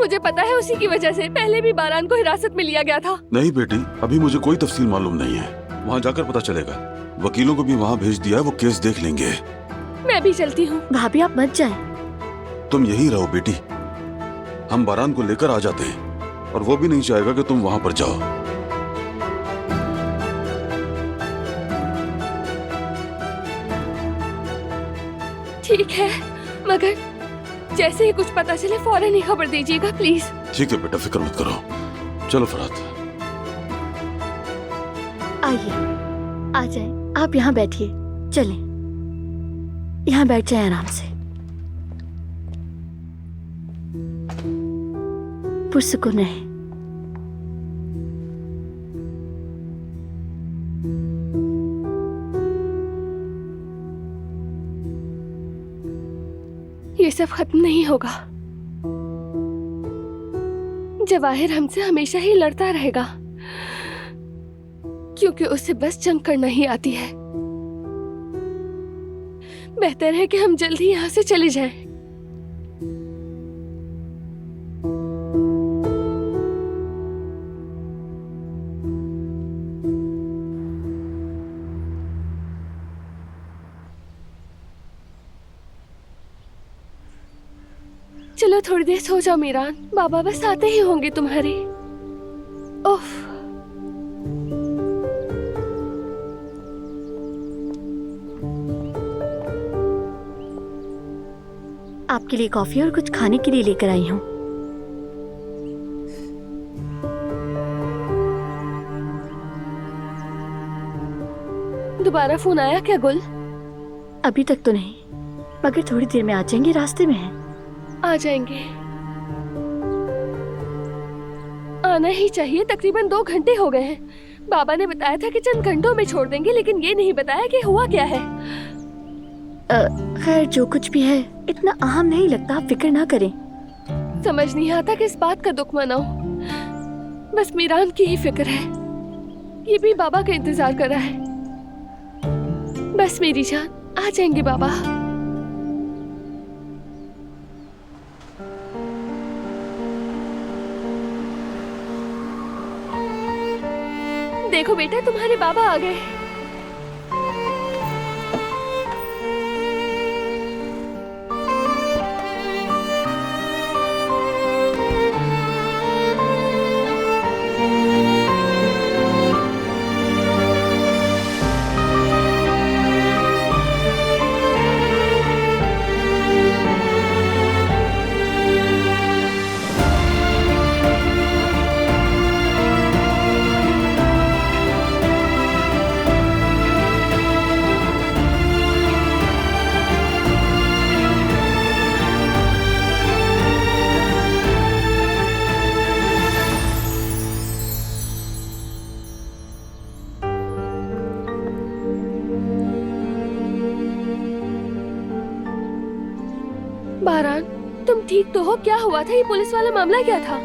मुझे पता है उसी की वजह से पहले भी बारान को हिरासत में लिया गया था। नहीं बेटी, अभी मुझे कोई तफसील मालूम नहीं है, वहाँ जाकर पता चलेगा। वकीलों को भी वहाँ भेज दिया है, वो केस देख लेंगे। मैं भी चलती हूँ। भाभी आप मत जाएं। तुम यही रहो बेटी, हम बारान को लेकर आ जाते हैं, और वो भी नहीं चाहेगा कि तुम वहाँ पर जाओ। ठीक है, मगर जैसे ही कुछ पता चले फौरन ही खबर दीजिएगा प्लीज। ठीक है बेटा, फिक्र मत करो। चलो फरहाद, आइए, आ जाएं। आप यहाँ बैठिए, चलें। यहाँ बैठ जाएं आराम से। पुरसुकून रहे। ये सब खत्म नहीं होगा। जवाहिर हमसे हमेशा ही लड़ता रहेगा, क्योंकि उसे बस जंग करना ही आती है। बेहतर है कि हम जल्दी यहाँ से चले जाएं। चलो थोड़ी देर सो जाओ मीरान, बाबा बस आते ही होंगे तुम्हारे। ओफ, आपके लिए कॉफी और कुछ खाने के लिए लेकर आई हूँ। दोबारा फोन आया क्या गुल? अभी तक तो नहीं, मगर थोड़ी देर में आ जाएंगे, रास्ते में हैं। आ जाएंगे, आना ही चाहिए। तकरीबन 2 घंटे हो गए हैं। बाबा ने बताया था कि चंद घंटों में छोड़ देंगे, लेकिन ये नहीं बताया कि हुआ क्या है। खैर जो कुछ भी है इतना अहम नहीं लगता, आप फिक्र ना करें। समझ नहीं आता किस बात का दुख मनाऊं। बस मीरान की ही फिक्र है। ये भी बाबा का इंतजार कर रहा है। बस मेरी जान, आ जाएंगे बाबा। देखो बेटा, तुम्हारे बाबा आ गए। बारान, तुम ठीक तो हो? क्या हुआ था? ये पुलिस वाला मामला क्या था?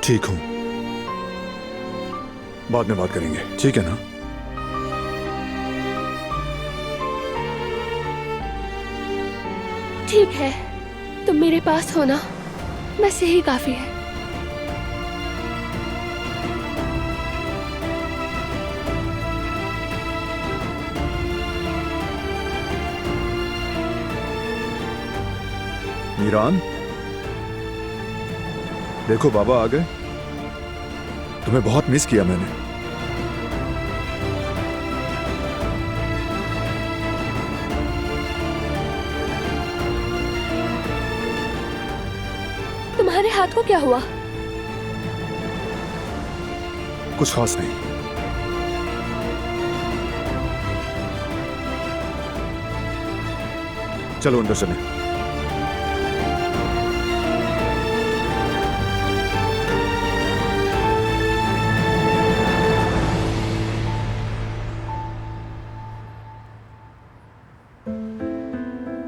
ठीक हूं, बाद में बात करेंगे, ठीक है ना? ठीक है, तुम मेरे पास हो ना, बस यही काफी है। मीरान, देखो बाबा आ गए। तुम्हें बहुत मिस किया मैंने। तुम्हारे हाथ को क्या हुआ? कुछ खास नहीं। चलो अंदर चलें।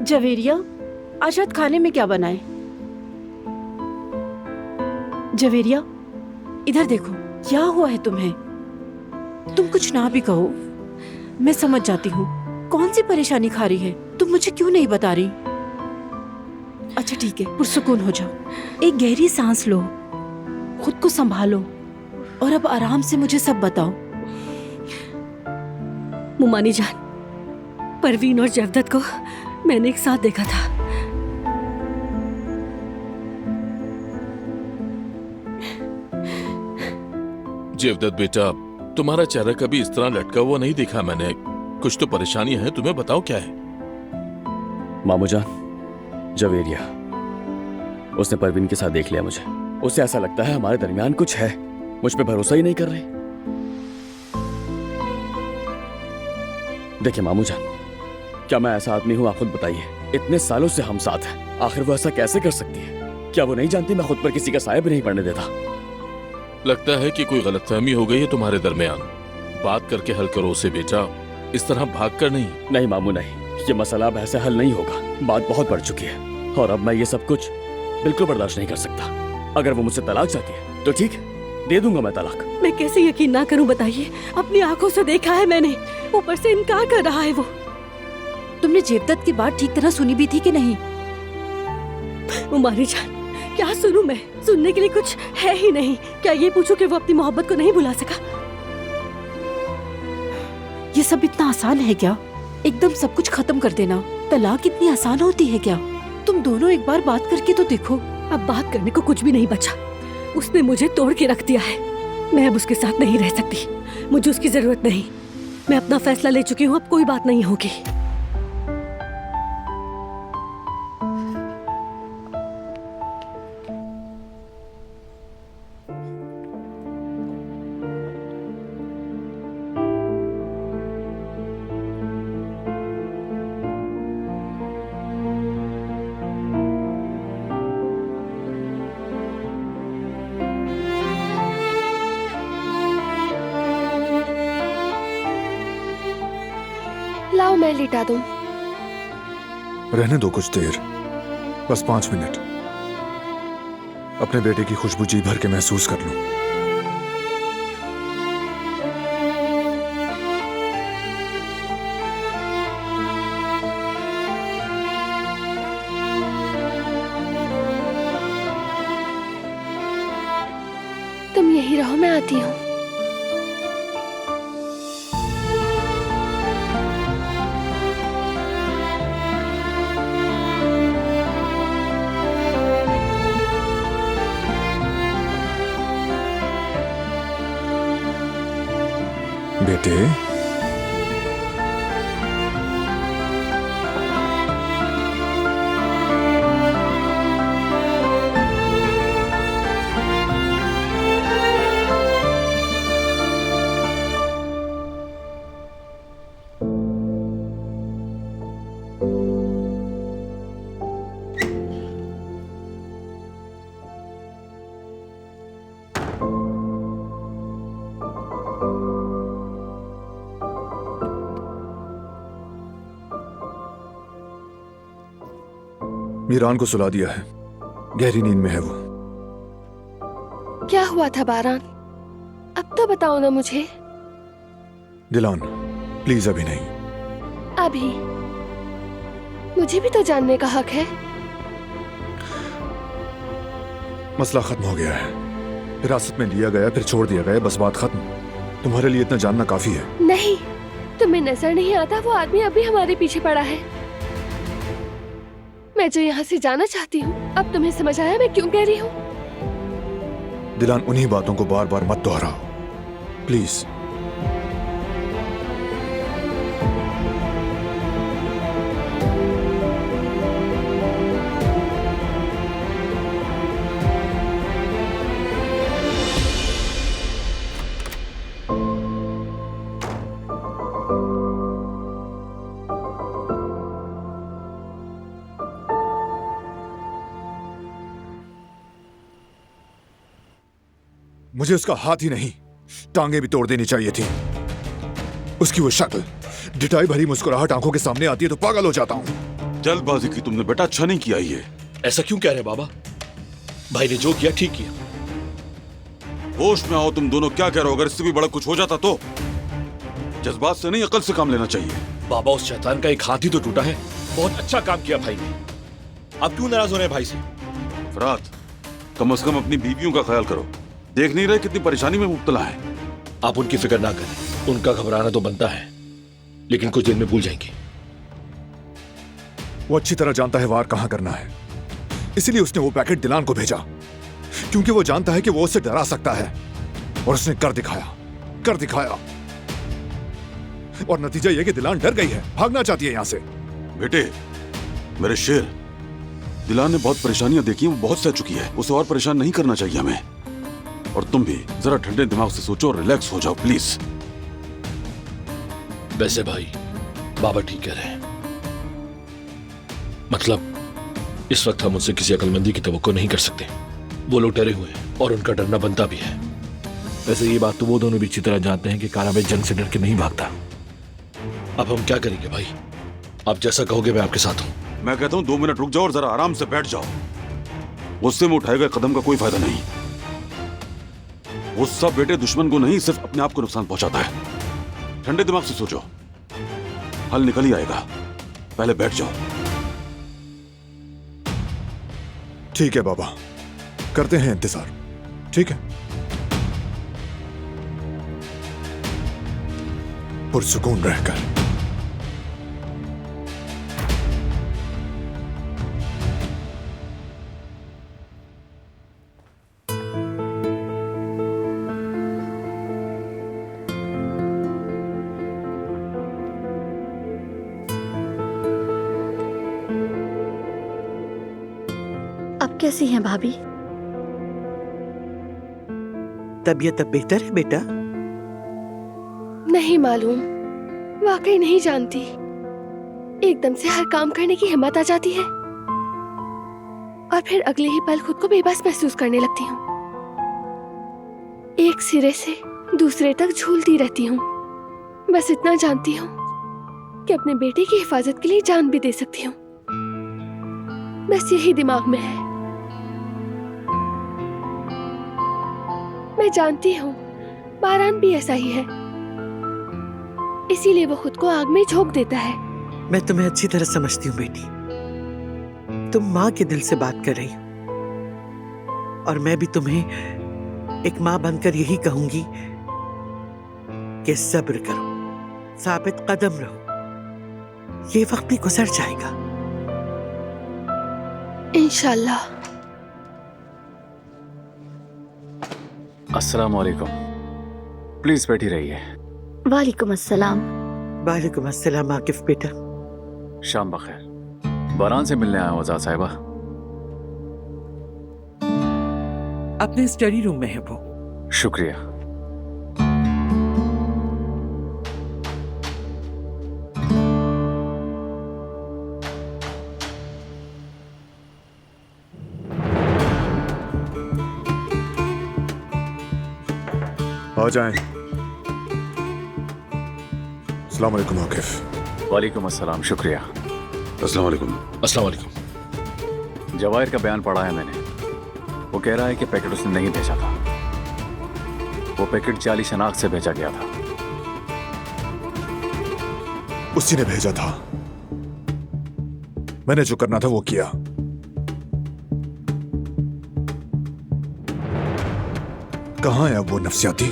जवेरिया, आज रात खाने में क्या बनाए? जवेरिया, इधर देखो, क्या हुआ है तुम्हें? तुम कुछ ना भी कहो, मैं समझ जाती हूँ कौन सी परेशानी खा रही है। तुम मुझे क्यों नहीं बता रही? अच्छा ठीक है, पुरसुकून हो जाओ, एक गहरी सांस लो, खुद को संभालो और अब आराम से मुझे सब बताओ। मुमानी जान, परवीन और जवदत को मैंने एक साथ देखा था। जवदत बेटा, तुम्हारा चेहरा कभी इस तरह लटका हुआ नहीं देखा मैंने। कुछ तो परेशानी है, तुम्हें बताओ क्या है? मामू जान, जवेरिया, उसने परवीन के साथ देख लिया मुझे। उसे ऐसा लगता है हमारे दरमियान कुछ है। मुझ पे भरोसा ही नहीं कर रही। देखिए मामू जान, क्या मैं ऐसा आदमी हूँ? आप खुद बताइए। इतने सालों से हम साथ हैं, आखिर वो ऐसा कैसे कर सकती है? क्या वो नहीं जानती मैं खुद पर किसी का साया भी नहीं पड़ने देता? लगता है कि कोई गलतफहमी हो गई है तुम्हारे दरमियान। बात करके हल करो उसे बेटा, इस तरह भाग कर नहीं। नहीं मामू नहीं, ये मसला अब ऐसे हल नहीं होगा। बात बहुत बढ़ चुकी है और अब मैं ये सब कुछ बिल्कुल बर्दाश्त नहीं कर सकता। अगर वो मुझसे तलाक चाहती है तो ठीक है, दे दूंगा मैं तलाक। मैं कैसे यकीन ना करूं बताइए? अपनी आंखों से देखा है मैंने, ऊपर से इनकार कर रहा है वो। तुमने जेवदत्त की बात ठीक तरह सुनी भी थी कि नहीं? उमारी जान, क्या सुनूं मैं? सुनने के लिए कुछ है ही नहीं। क्या ये पूछूं कि वो अपनी मोहब्बत को नहीं भुला सका? ये सब इतना आसान है क्या? एकदम सब कुछ खत्म कर देना। तलाक इतनी आसान होती है क्या? तुम दोनों एक बार बात करके तो देखो। अब बात करने को कुछ भी नहीं बचा। उसने मुझे तोड़ के रख दिया है। मैं अब उसके साथ नहीं रह सकती। मुझे उसकी जरूरत नहीं। मैं अपना फैसला ले चुकी हूँ, अब कोई बात नहीं होगी। लाओ मैं लिटा दूं। रहने दो कुछ देर, बस 5 मिनट। अपने बेटे की खुशबू जी भर के महसूस कर लूं। तुम यही रहो, मैं आती हूँ। बेटे, मीरान को सुला दिया है, गहरी नींद में है वो। क्या हुआ था बारान? अब तो बताओ ना मुझे। दिलान, प्लीज अभी नहीं। अभी? मुझे भी तो जानने का हक है। मसला खत्म हो गया है, हिरासत में लिया गया फिर छोड़ दिया गया, बस बात खत्म। तुम्हारे लिए इतना जानना काफी है। नहीं, तुम्हें नजर नहीं आता वो आदमी अभी हमारे पीछे पड़ा है। मैं जो यहाँ से जाना चाहती हूँ, अब तुम्हें समझ आया मैं क्यों कह रही हूँ? दिलान, उन्हीं बातों को बार बार मत दोहराओ, प्लीज। मुझे उसका हाथ ही नहीं, टांगे भी तोड़ देनी चाहिए थी। उसकी वो शक्ल, डिटाई भरी मुस्कुराहट आंखों के सामने आती है तो पागल हो जाता हूं। जल्दबाजी की तुमने बेटा, अच्छा नहीं किया ये। ऐसा क्यों कह रहे बाबा? भाई ने जो किया ठीक किया। होश में आओ तुम दोनों, क्या कह रहे हो? अगर इससे भी बड़ा कुछ हो जाता तो? जज्बात से नहीं, अकल से काम लेना चाहिए। बाबा, उस शैतान का एक हाथ ही तो टूटा है। बहुत अच्छा काम किया भाई ने। आप क्यों नाराज हो रहे हैं भाई से? फरात, कम से कम अपनी बीवियों का ख्याल करो। देख नहीं रहे कितनी परेशानी में मुब्तला है। आप उनकी फिक्र ना करें, उनका घबराना तो बनता है, लेकिन कुछ दिन में भूल जाएंगे। वो अच्छी तरह जानता है वार कहां करना है, इसीलिए उसने वो पैकेट दिलान को भेजा, क्योंकि वो जानता है कि वो उसे डरा सकता है। और उसने कर दिखाया। और नतीजा यह कि दिलान डर गई है, भागना चाहती है यहां से। बेटे मेरे शेर, दिलान ने बहुत परेशानियां देखी हैं, वो बहुत सह चुकी है। उसे और परेशान नहीं करना चाहिए हमें। और तुम भी जरा ठंडे दिमाग से सोचो और रिलैक्स हो जाओ प्लीज। वैसे भाई, बाबा ठीक कह रहे हैं। मतलब इस वक्त हम उनसे किसी अक्लमंदी की तवक्को नहीं कर सकते। वो लोग डरे हुए हैं और उनका डरना बनता भी है। वैसे ये बात तो वो दोनों भी अच्छी तरह जानते हैं कि कारावेद जंग से डर के नहीं भागता। अब हम क्या करेंगे भाई? आप जैसा कहोगे मैं आपके साथ हूं। मैं कहता हूं 2 मिनट रुक जाओ और जरा आराम से बैठ जाओ। गुस्से में उठाए गए कदम का कोई फायदा नहीं। गुस्सा बेटे दुश्मन को नहीं, सिर्फ अपने आप को नुकसान पहुंचाता है। ठंडे दिमाग से सोचो, हल निकल ही आएगा। पहले बैठ जाओ। ठीक है बाबा, करते हैं इंतजार। ठीक है, पुरसुकून रहकर। अब कैसी हैं भाभी? तबीयत अब बेहतर है बेटा? नहीं मालूम, वाकई नहीं जानती। एकदम से हर काम करने की हिम्मत आ जाती है और फिर अगले ही पल खुद को बेबस महसूस करने लगती हूँ। एक सिरे से दूसरे तक झूलती रहती हूँ। बस इतना जानती हूँ कि अपने बेटे की हिफाजत के लिए जान भी दे सकती हूँ। बस यही दिमाग में है। मैं जानती हूँ बारान भी ऐसा ही है, इसीलिए वो खुद को आग में झोंक देता है। मैं तुम्हें अच्छी तरह समझती हूँ बेटी। तुम माँ के दिल से बात कर रही हो और मैं भी तुम्हें एक माँ बनकर यही कहूंगी कि सब्र करो, साबित कदम रहो। ये वक्त भी गुजर जाएगा इंशाल्लाह। अस्सलाम वालेकुम। प्लीज बैठी रहिए। वालेकुम अस्सलाम। वालेकुम अस्सलाम आकिफ बेटा। शाम बखैर। बारान से मिलने आया हूँ आजाद साहिबा। अपने स्टडी रूम में है वो। शुक्रिया। आ जाएं। अस्सलाम वालेकुम आकिफ। वालेकुम अस्सलाम। शुक्रिया। अस्सलाम वालेकुम। अस्सलाम वालेकुम। जवाहिर का बयान पढ़ा है मैंने। वो कह रहा है कि पैकेट उसने नहीं भेजा था। वो पैकेट जाली शनाख्त से भेजा गया था। उसी ने भेजा था। मैंने जो करना था वो किया। कहां है अब वो नफ्सियाती?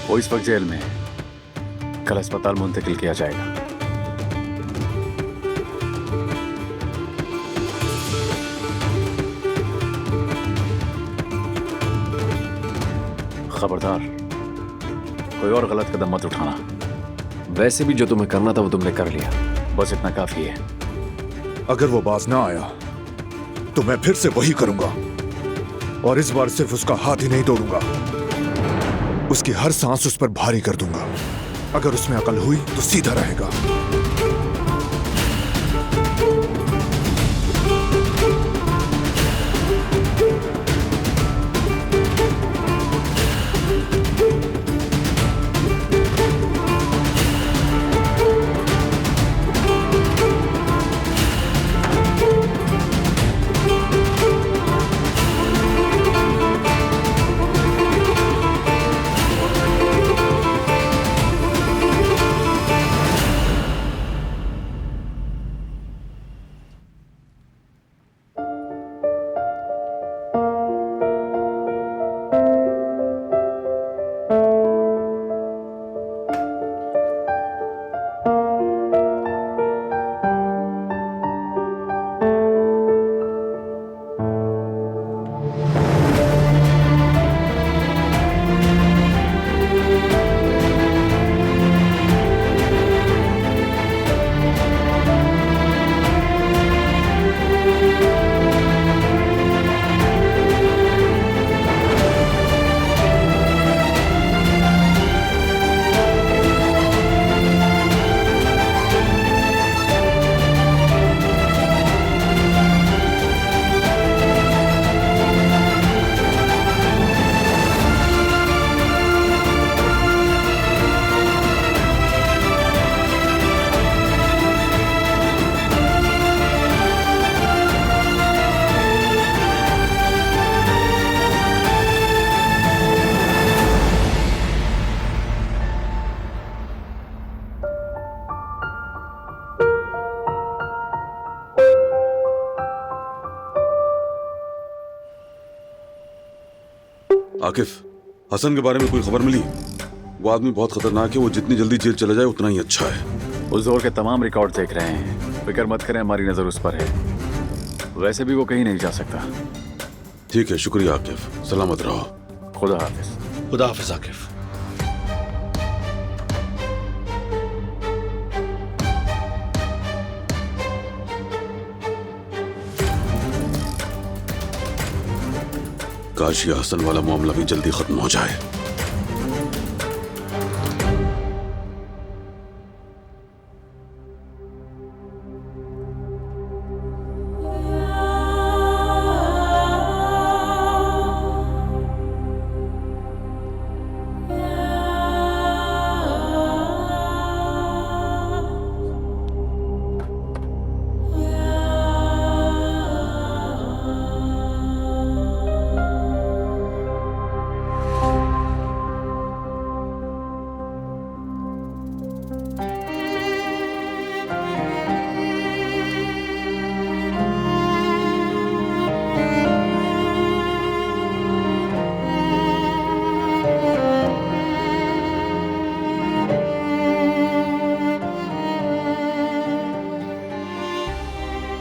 वो इस वक्त जेल में है। कल अस्पताल मुंतकिल किया जाएगा। खबरदार, कोई और गलत कदम मत उठाना। वैसे भी जो तुम्हें करना था वो तुमने कर लिया। बस इतना काफी है। अगर वो बाज ना आया तो मैं फिर से वही करूंगा और इस बार सिर्फ उसका हाथ ही नहीं तोड़ूंगा, उसकी हर सांस उस पर भारी कर दूंगा। अगर उसमें अकल हुई तो सीधा रहेगा। आकिफ, हसन के बारे में कोई खबर मिली? वो आदमी बहुत खतरनाक है, वो जितनी जल्दी जेल चला जाए उतना ही अच्छा है। उस दौर के तमाम रिकॉर्ड देख रहे हैं, फिक्र मत करें, हमारी नजर उस पर है। वैसे भी वो कहीं नहीं जा सकता। ठीक है, शुक्रिया आकिफ, सलामत रहो। खुदा हाफिज। खुदा हाफिज आकिफ। काश ये हसन वाला मामला भी जल्दी खत्म हो जाए।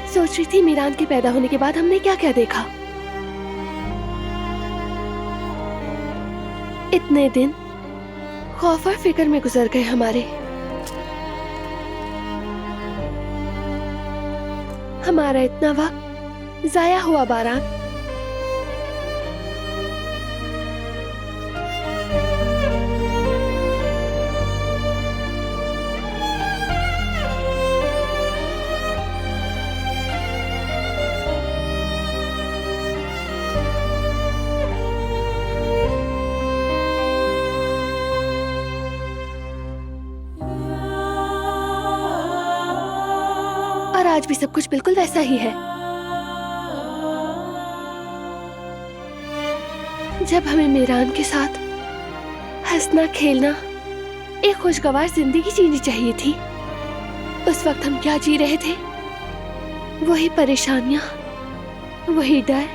सोच रही थी मीरान के पैदा होने के बाद हमने क्या क्या देखा। इतने दिन खौफ और फिक्र में गुजर गए हमारे। हमारा इतना वक्त जाया हुआ बारान। और आज भी सब कुछ बिल्कुल वैसा ही है। जब हमें मीरान के साथ हंसना खेलना, एक खुशगवार जिंदगी जीनी चाहिए थी, उस वक्त हम क्या जी रहे थे? वही परेशानियां, वही डर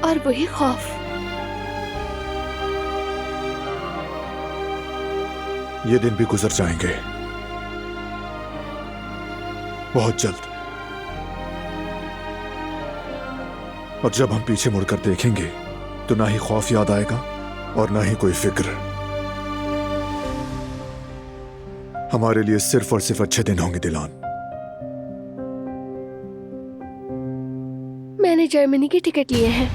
और वही खौफ। ये दिन भी गुजर जाएंगे बहुत जल्द, और जब हम पीछे मुड़कर देखेंगे तो ना ही खौफ याद आएगा और ना ही कोई फिक्र। हमारे लिए सिर्फ और सिर्फ अच्छे दिन होंगे दिलान। मैंने जर्मनी की टिकट लिए हैं।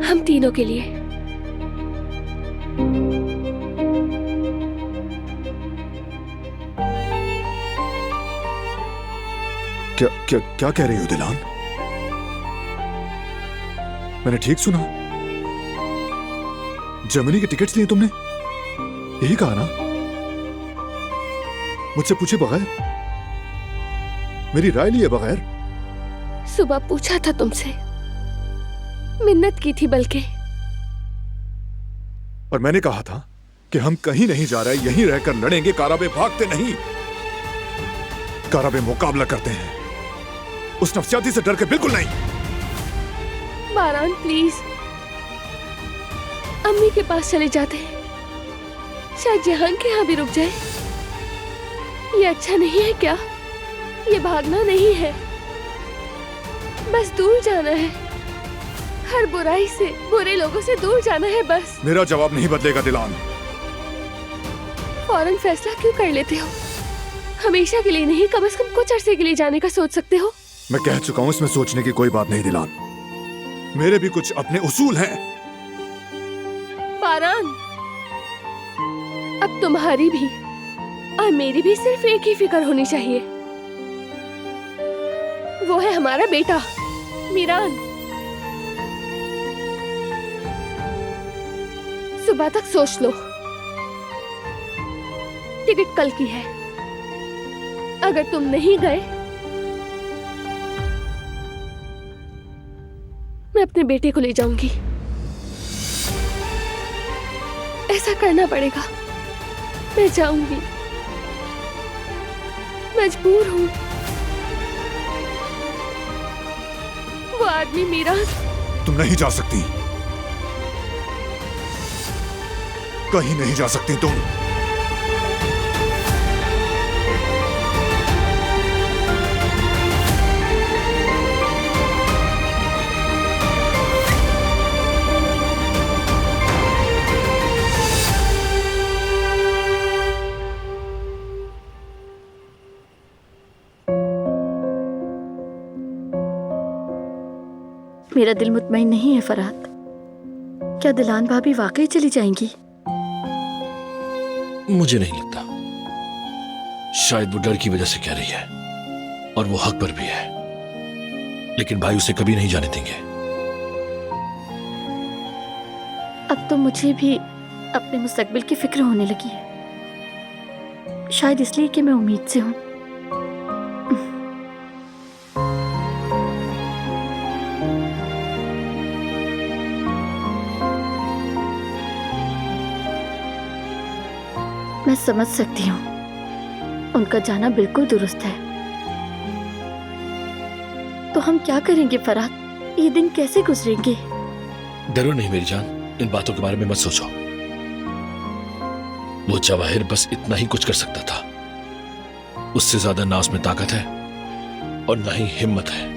हम तीनों के लिए। क्या क्या क्या कह रही हो दिलान? मैंने ठीक सुना? जर्मनी के टिकट्स लिए तुमने? यही कहा ना? मुझसे पूछे बगैर, मेरी राय लिए बगैर? सुबह पूछा था तुमसे, मिन्नत की थी बल्कि। और मैंने कहा था कि हम कहीं नहीं जा रहे, यहीं रहकर लड़ेंगे, काराबे भागते नहीं, काराबे मुकाबला करते हैं। उस नफसियाती से डर के बिल्कुल नहीं। बारान प्लीज, अम्मी के पास चले जाते हैं, शायद जहान के यहाँ भी रुक जाए। ये अच्छा नहीं है क्या? ये भागना नहीं है, बस दूर जाना है, हर बुराई से, बुरे लोगों से दूर जाना है बस। मेरा जवाब नहीं बदलेगा दिलान। फौरन फैसला क्यों कर लेते हो? हमेशा के लिए नहीं, कम से कम कुछ अरसे के लिए जाने का सोच सकते हो। मैं कह चुका हूं, इसमें सोचने की कोई बात नहीं दिलान। मेरे भी कुछ अपने उसूल हैं। बारान, अब तुम्हारी भी और मेरी भी सिर्फ एक ही फिक्र होनी चाहिए, वो है हमारा बेटा मीरान। सुबह तक सोच लो, टिकट कल की है। अगर तुम नहीं गए, मैं अपने बेटे को ले जाऊंगी। ऐसा करना पड़ेगा। मैं जाऊंगी, मजबूर हूँ। वो आदमी मीरान। तुम नहीं जा सकती, कहीं नहीं जा सकती तुम। मेरा दिल मुतमईन नहीं है फरहाद। क्या दिलान भाभी वाकई चली जाएंगी? मुझे नहीं लगता। शायद वो डर की वजह से कह रही है, और वो हक पर भी है, लेकिन भाई उसे कभी नहीं जाने देंगे। अब तो मुझे भी अपने मुस्तकबिल की फिक्र होने लगी है, शायद इसलिए कि मैं उम्मीद से हूं। मैं समझ सकती हूँ, उनका जाना बिल्कुल दुरुस्त है। तो हम क्या करेंगे फरहाद? ये दिन कैसे गुजरेंगे? डरो नहीं मेरी जान, इन बातों के बारे में मत सोचो। वो जवाहिर बस इतना ही कुछ कर सकता था, उससे ज्यादा ना उसमें ताकत है और ना ही हिम्मत है।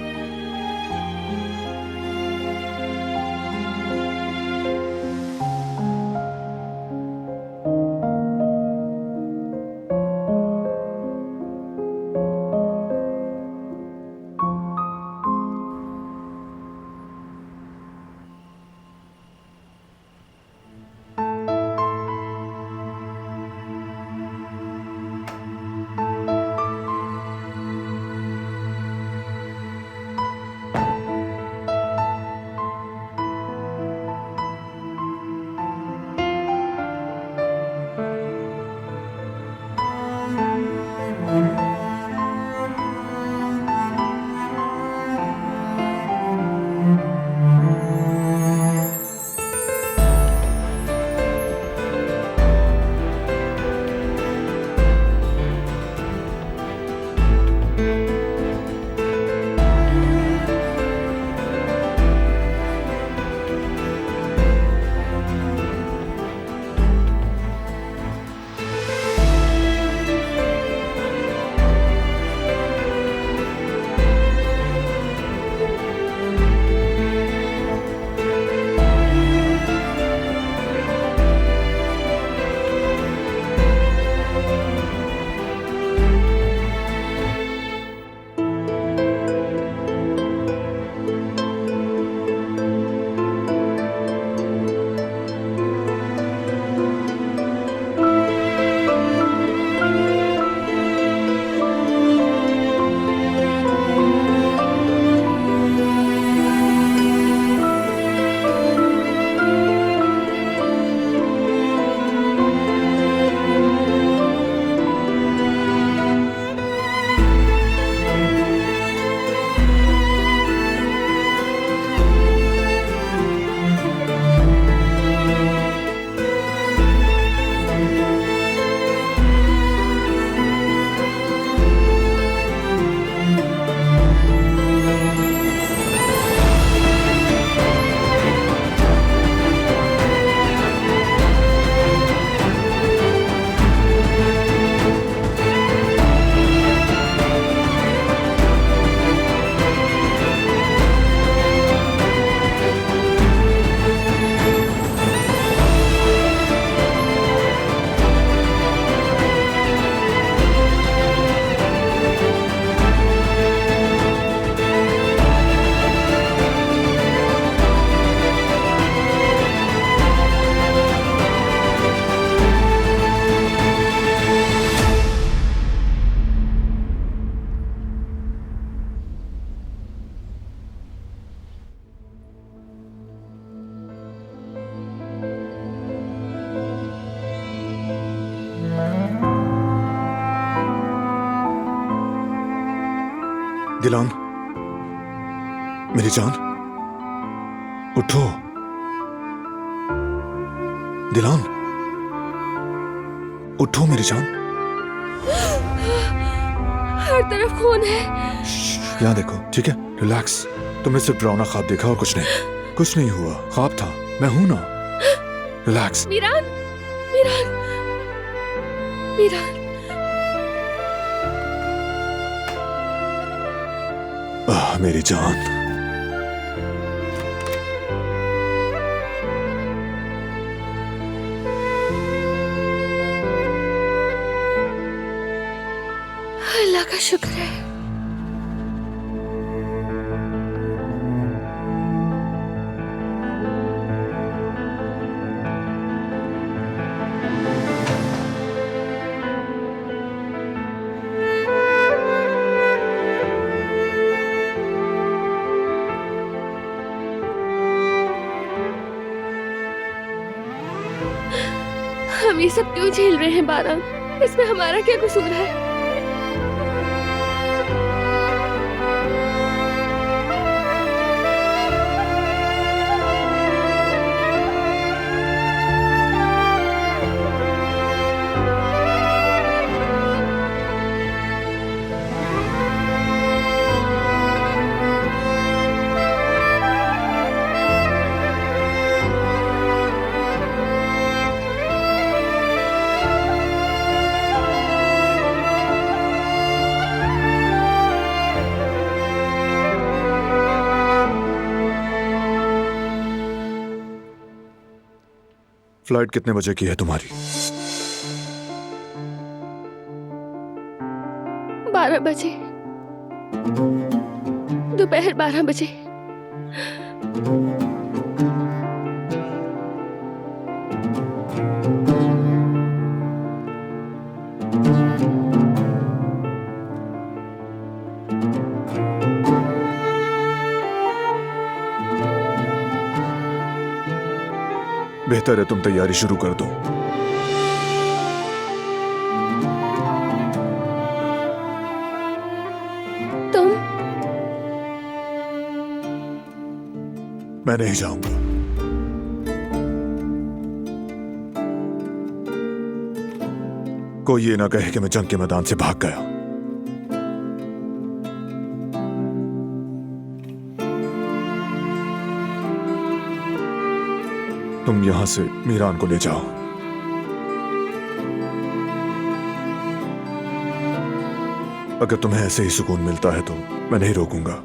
दिलान, मेरी जान, उठो। दिलान, उठो मेरी जान। हर तरफ खून है। यहाँ देखो, ठीक है? रिलैक्स। तुमने सिर्फ डरावना ख्वाब देखा और कुछ नहीं। कुछ नहीं हुआ, ख्वाब था। मैं हूं ना। रिलैक्स। मीरान, मीरान, मीरान। मेरी जान। अल्लाह का शुक्र है। हम ये सब क्यों झेल रहे हैं बारान? इसमें हमारा क्या कसूर है? फ्लाइट कितने बजे की है तुम्हारी? 12 बजे, दोपहर 12 बजे। बेहतर है तुम तैयारी शुरू कर दो। तुम? मैं नहीं जाऊंगा। कोई ये ना कहे कि मैं जंग के मैदान से भाग गया। तुम यहां से मीरान को ले जाओ। अगर तुम्हें ऐसे ही सुकून मिलता है तो मैं नहीं रोकूंगा।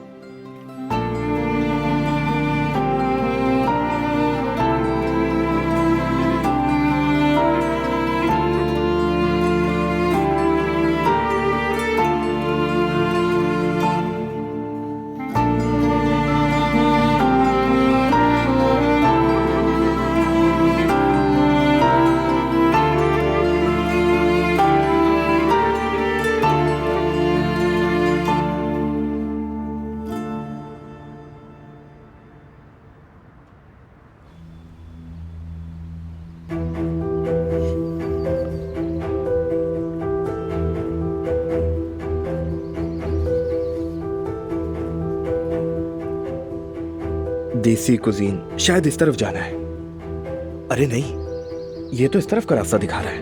देसी कुजीन, शायद इस तरफ जाना है। अरे नहीं, ये तो इस तरफ का रास्ता दिखा रहा है।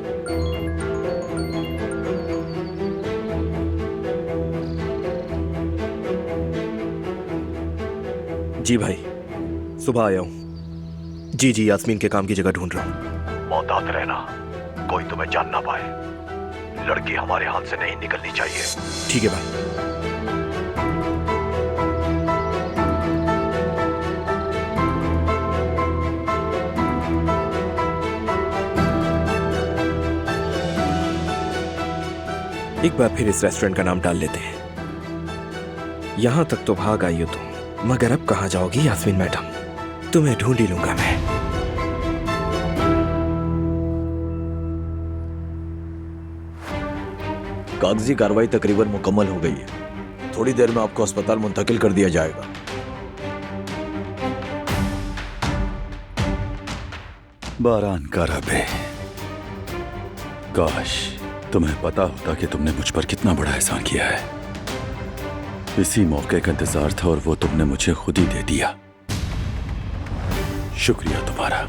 जी भाई, सुबह आया हूं। जी जी, यास्मीन के काम की जगह ढूंढ रहा हूं। मोहतात रहना, कोई तुम्हें जान ना पाए। लड़की हमारे हाथ से नहीं निकलनी चाहिए। ठीक है भाई। एक बार फिर इस रेस्टोरेंट का नाम डाल लेते हैं। यहां तक तो भाग आई हो तुम, मगर अब कहां जाओगी यास्मीन मैडम? तुम्हें ढूंढ ही लूंगा मैं। कागजी कार्रवाई तकरीबन मुकम्मल हो गई है। थोड़ी देर में आपको अस्पताल मुंतकिल कर दिया जाएगा। बारान का रब है। काश तुम्हें पता होता कि तुमने मुझ पर कितना बड़ा एहसान किया है। इसी मौके का इंतजार था और वो तुमने मुझे खुद ही दे दिया। शुक्रिया तुम्हारा।